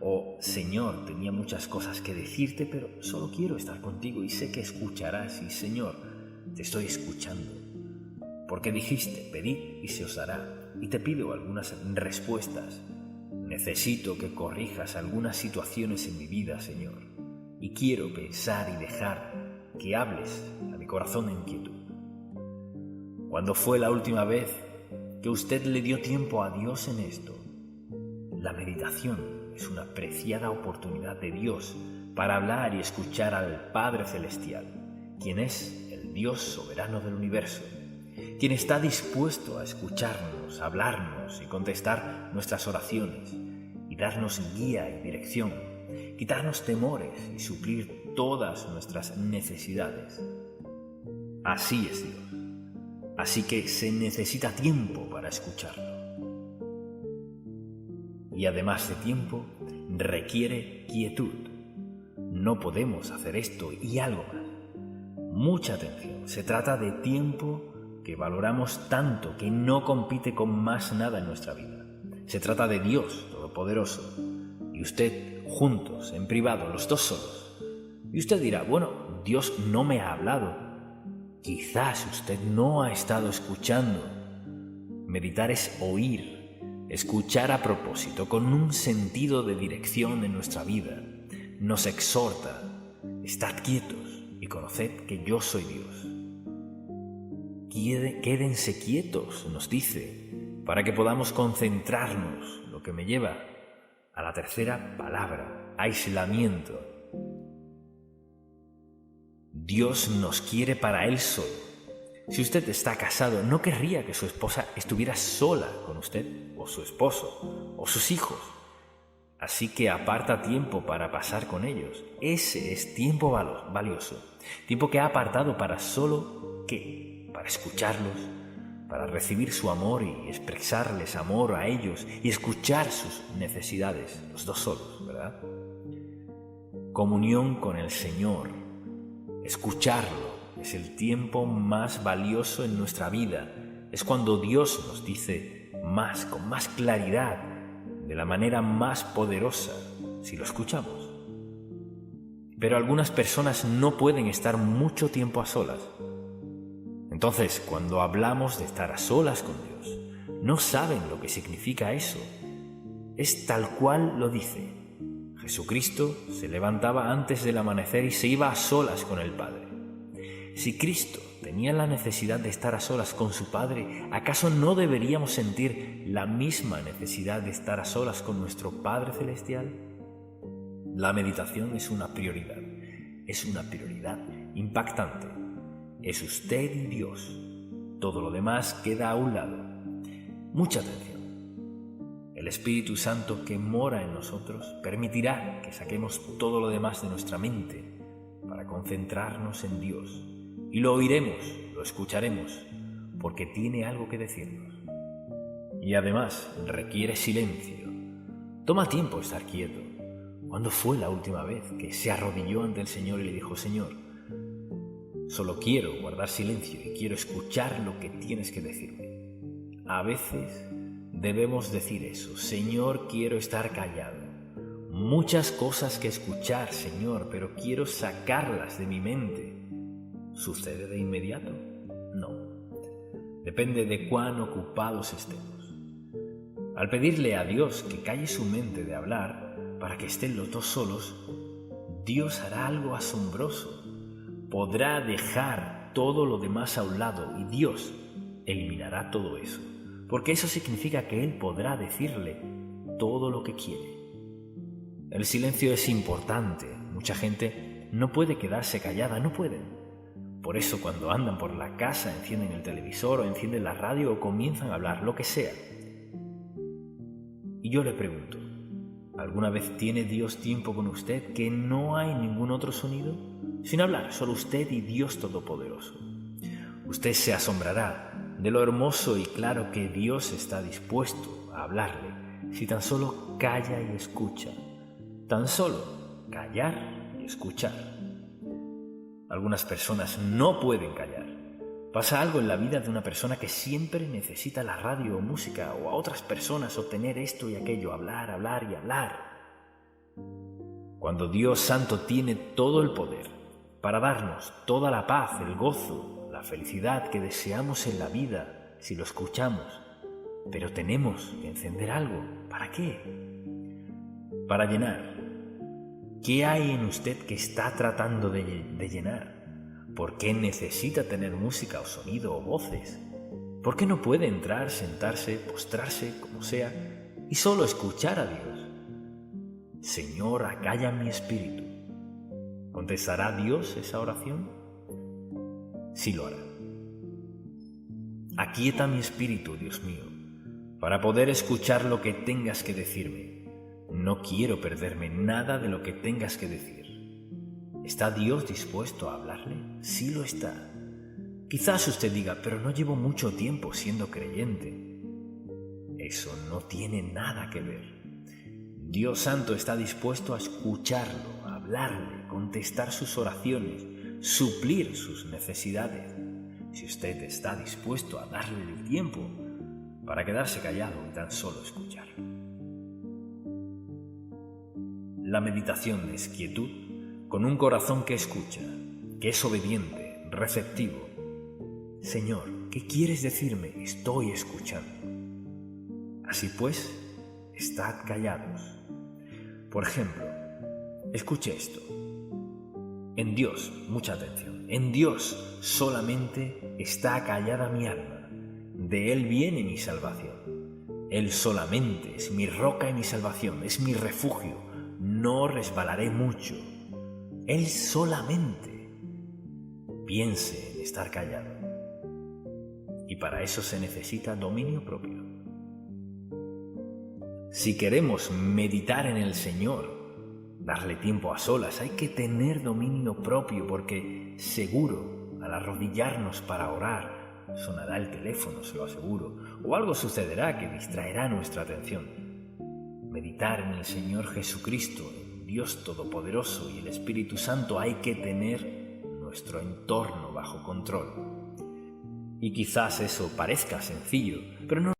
O Señor, tenía muchas cosas que decirte, pero solo quiero estar contigo y sé que escucharás. Y Señor, te estoy escuchando. Porque dijiste, pedid y se os dará. Y te pido algunas respuestas. Necesito que corrijas algunas situaciones en mi vida, Señor. Y quiero pensar y dejar que hables a mi corazón en quietud. ¿Cuándo fue la última vez que usted le dio tiempo a Dios en esto? La meditación es una preciada oportunidad de Dios para hablar y escuchar al Padre Celestial, quien es el Dios soberano del universo, quien está dispuesto a escucharnos, hablarnos y contestar nuestras oraciones y darnos guía y dirección, quitarnos temores y suplir todas nuestras necesidades. Así es Dios. Así que se necesita tiempo para escucharlo. Y además de tiempo, requiere quietud. No podemos hacer esto y algo más. Mucha atención. Se trata de tiempo que valoramos tanto que no compite con más nada en nuestra vida. Se trata de Dios Todopoderoso y usted juntos, en privado, los dos solos. Y usted dirá, bueno, Dios no me ha hablado. Quizás usted no ha estado escuchando. Meditar es oír, escuchar a propósito, con un sentido de dirección en nuestra vida. Nos exhorta, estad quietos y conoced que yo soy Dios. Quédense quietos, nos dice, para que podamos concentrarnos, lo que me lleva a la tercera palabra, aislamiento. Dios nos quiere para Él solo. Si usted está casado, no querría que su esposa estuviera sola con usted, o su esposo, o sus hijos. Así que aparta tiempo para pasar con ellos. Ese es tiempo valioso. Tiempo que ha apartado para solo, ¿qué? Para escucharlos, para recibir su amor y expresarles amor a ellos y escuchar sus necesidades, los dos solos, ¿verdad? Comunión con el Señor. Escucharlo es el tiempo más valioso en nuestra vida. Es cuando Dios nos dice más, con más claridad, de la manera más poderosa, si lo escuchamos. Pero algunas personas no pueden estar mucho tiempo a solas. Entonces, cuando hablamos de estar a solas con Dios, no saben lo que significa eso. Es tal cual lo dice. Jesucristo se levantaba antes del amanecer y se iba a solas con el Padre. Si Cristo tenía la necesidad de estar a solas con su Padre, ¿acaso no deberíamos sentir la misma necesidad de estar a solas con nuestro Padre Celestial? La meditación es una prioridad impactante. Es usted y Dios. Todo lo demás queda a un lado. Mucha atención. El Espíritu Santo que mora en nosotros permitirá que saquemos todo lo demás de nuestra mente para concentrarnos en Dios. Y lo oiremos, lo escucharemos, porque tiene algo que decirnos. Y además requiere silencio. Toma tiempo estar quieto. ¿Cuándo fue la última vez que se arrodilló ante el Señor y le dijo, Señor, solo quiero guardar silencio y quiero escuchar lo que tienes que decirme? A veces debemos decir eso, Señor, quiero estar callado. Muchas cosas que escuchar, Señor, pero quiero sacarlas de mi mente. ¿Sucede de inmediato? No. Depende de cuán ocupados estemos. Al pedirle a Dios que calle su mente de hablar para que estén los dos solos, Dios hará algo asombroso. Podrá dejar todo lo demás a un lado y Dios eliminará todo eso. Porque eso significa que Él podrá decirle todo lo que quiere. El silencio es importante. Mucha gente no puede quedarse callada, no pueden. Por eso cuando andan por la casa encienden el televisor o encienden la radio o comienzan a hablar, lo que sea. Y yo le pregunto, ¿alguna vez tiene Dios tiempo con usted que no hay ningún otro sonido? Sin hablar, solo usted y Dios Todopoderoso. Usted se asombrará de lo hermoso y claro que Dios está dispuesto a hablarle si tan solo calla y escucha. Tan solo callar y escuchar. Algunas personas no pueden callar. Pasa algo en la vida de una persona que siempre necesita la radio o música o a otras personas obtener esto y aquello, hablar, hablar y hablar. Cuando Dios Santo tiene todo el poder para darnos toda la paz, el gozo, la felicidad que deseamos en la vida si lo escuchamos, pero tenemos que encender algo. ¿Para qué? Para llenar. ¿Qué hay en usted que está tratando de llenar? ¿Por qué necesita tener música o sonido o voces? ¿Por qué no puede entrar, sentarse, postrarse, como sea, y solo escuchar a Dios? Señor, acalla mi espíritu. ¿Contestará Dios esa oración? Sí lo hará. Aquieta mi espíritu, Dios mío, para poder escuchar lo que tengas que decirme. No quiero perderme nada de lo que tengas que decir. ¿Está Dios dispuesto a hablarle? Sí lo está. Quizás usted diga, pero no llevo mucho tiempo siendo creyente. Eso no tiene nada que ver. Dios Santo está dispuesto a escucharlo, a hablarle, contestar sus oraciones, suplir sus necesidades. Si usted está dispuesto a darle el tiempo para quedarse callado y tan solo escuchar. La meditación es quietud con un corazón que escucha, que es obediente, receptivo. Señor, ¿qué quieres decirme? Estoy escuchando. Así pues, estad callados. Por ejemplo, escuche esto. En Dios, mucha atención, en Dios solamente está callada mi alma. De Él viene mi salvación. Él solamente es mi roca y mi salvación, es mi refugio. No resbalaré mucho. Él solamente. Piense en estar callado. Y para eso se necesita dominio propio. Si queremos meditar en el Señor, darle tiempo a solas, hay que tener dominio propio porque seguro, al arrodillarnos para orar, sonará el teléfono, se lo aseguro, o algo sucederá que distraerá nuestra atención. Meditar en el Señor Jesucristo, en Dios Todopoderoso y el Espíritu Santo, hay que tener nuestro entorno bajo control. Y quizás eso parezca sencillo, pero no.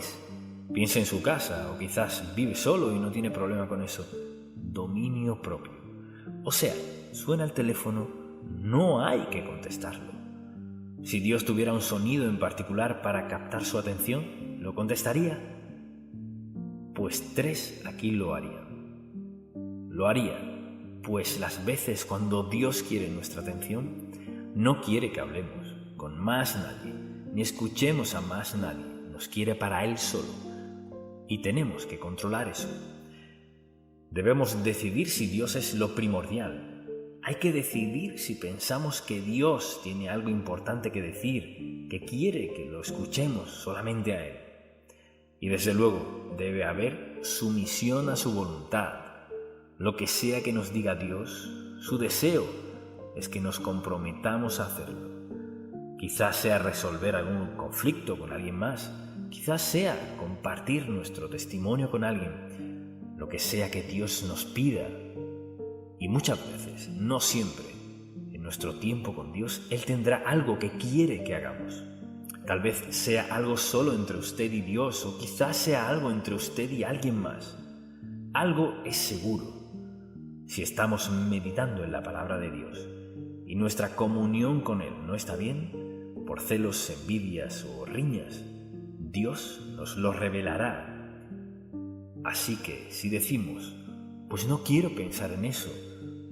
es. Piensa en su casa, o quizás vive solo y no tiene problema con eso. Dominio propio. O sea, suena el teléfono, no hay que contestarlo. Si Dios tuviera un sonido en particular para captar su atención, ¿lo contestaría? Pues 3 aquí lo harían. Lo haría, pues las veces cuando Dios quiere nuestra atención, no quiere que hablemos con más nadie, ni escuchemos a más nadie, nos quiere para Él solo. Y tenemos que controlar eso. Debemos decidir si Dios es lo primordial. Hay que decidir si pensamos que Dios tiene algo importante que decir, que quiere que lo escuchemos solamente a Él. Y desde luego debe haber sumisión a su voluntad. Lo que sea que nos diga Dios, su deseo es que nos comprometamos a hacerlo. Quizás sea resolver algún conflicto con alguien más, quizás sea compartir nuestro testimonio con alguien, lo que sea que Dios nos pida. Y muchas veces, no siempre, en nuestro tiempo con Dios, Él tendrá algo que quiere que hagamos. Tal vez sea algo solo entre usted y Dios, o quizás sea algo entre usted y alguien más. Algo es seguro. Si estamos meditando en la palabra de Dios y nuestra comunión con Él no está bien, por celos, envidias o riñas, Dios nos lo revelará. Así que si decimos, pues no quiero pensar en eso,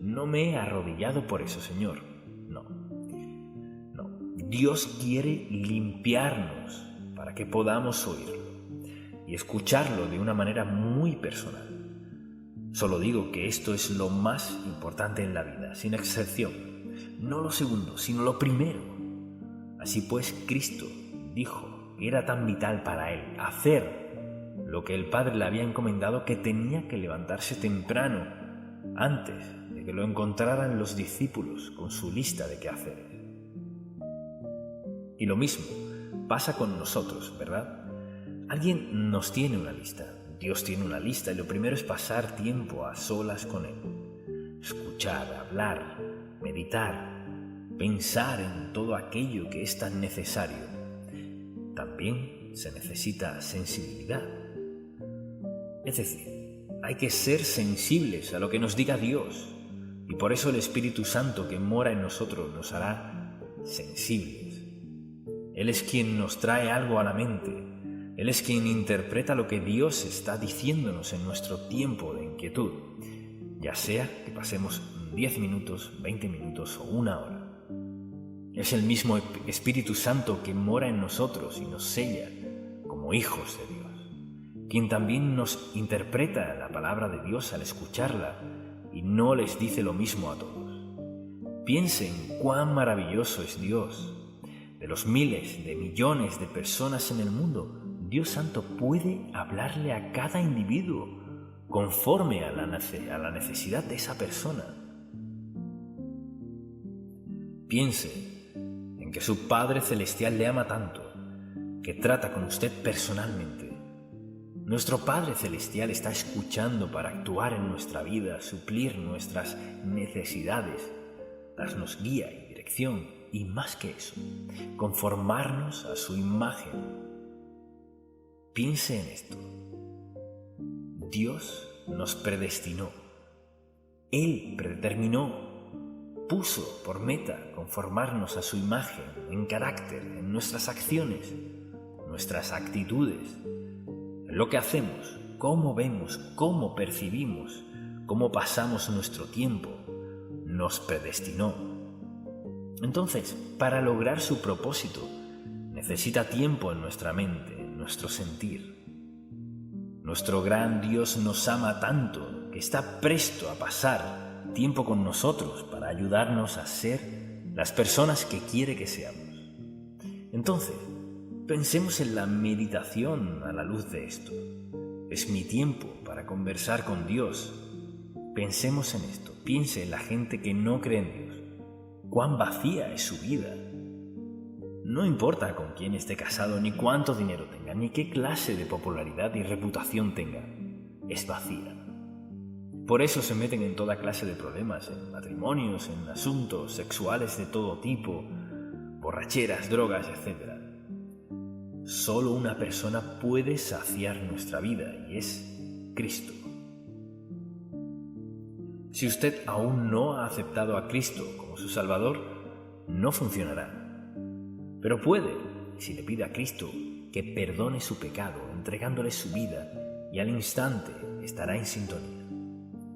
no me he arrodillado por eso, Señor. No. Dios quiere limpiarnos para que podamos oírlo y escucharlo de una manera muy personal. Solo digo que esto es lo más importante en la vida, sin excepción. No lo segundo, sino lo primero. Así pues, Cristo dijo que era tan vital para Él hacer lo que el Padre le había encomendado, que tenía que levantarse temprano, antes de que lo encontraran los discípulos con su lista de quehaceres. Y lo mismo pasa con nosotros, ¿verdad? Alguien nos tiene una lista, Dios tiene una lista, y lo primero es pasar tiempo a solas con Él. Escuchar, hablar, meditar, pensar en todo aquello que es tan necesario. También se necesita sensibilidad. Es decir, hay que ser sensibles a lo que nos diga Dios, y por eso el Espíritu Santo que mora en nosotros nos hará sensibles. Él es quien nos trae algo a la mente. Él es quien interpreta lo que Dios está diciéndonos en nuestro tiempo de inquietud, ya sea que pasemos 10 minutos, 20 minutos o 1 hora. Es el mismo Espíritu Santo que mora en nosotros y nos sella como hijos de Dios, quien también nos interpreta la palabra de Dios al escucharla y no les dice lo mismo a todos. Piensen cuán maravilloso es Dios. De los miles de millones de personas en el mundo, Dios Santo puede hablarle a cada individuo conforme a la necesidad de esa persona. Piense en que su Padre Celestial le ama tanto, que trata con usted personalmente. Nuestro Padre Celestial está escuchando para actuar en nuestra vida, suplir nuestras necesidades, darnos guía y dirección. Y más que eso, conformarnos a su imagen. Piense en esto. Dios nos predestinó. Él predeterminó, puso por meta conformarnos a su imagen en carácter, en nuestras acciones, nuestras actitudes, en lo que hacemos, cómo vemos, cómo percibimos, cómo pasamos nuestro tiempo. Nos predestinó. Entonces, para lograr su propósito, necesita tiempo en nuestra mente, en nuestro sentir. Nuestro gran Dios nos ama tanto que está presto a pasar tiempo con nosotros para ayudarnos a ser las personas que quiere que seamos. Entonces, pensemos en la meditación a la luz de esto. Es mi tiempo para conversar con Dios. Pensemos en esto. Piense en la gente que no cree en Dios. Cuán vacía es su vida. No importa con quién esté casado, ni cuánto dinero tenga, ni qué clase de popularidad y reputación tenga. Es vacía. Por eso se meten en toda clase de problemas, en matrimonios, en asuntos sexuales de todo tipo, borracheras, drogas, etc. Solo una persona puede saciar nuestra vida y es Cristo. Si usted aún no ha aceptado a Cristo como su Salvador, no funcionará. Pero puede, si le pide a Cristo que perdone su pecado entregándole su vida, y al instante estará en sintonía.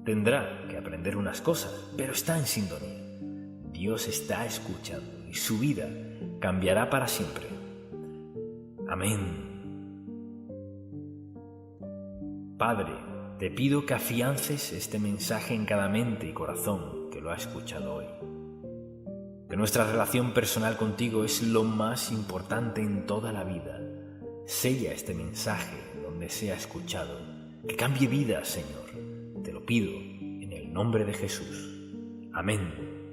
Tendrá que aprender unas cosas, pero está en sintonía. Dios está escuchando y su vida cambiará para siempre. Amén. Padre, te pido que afiances este mensaje en cada mente y corazón que lo ha escuchado hoy. Que nuestra relación personal contigo es lo más importante en toda la vida. Sella este mensaje donde sea escuchado. Que cambie vidas, Señor. Te lo pido en el nombre de Jesús. Amén.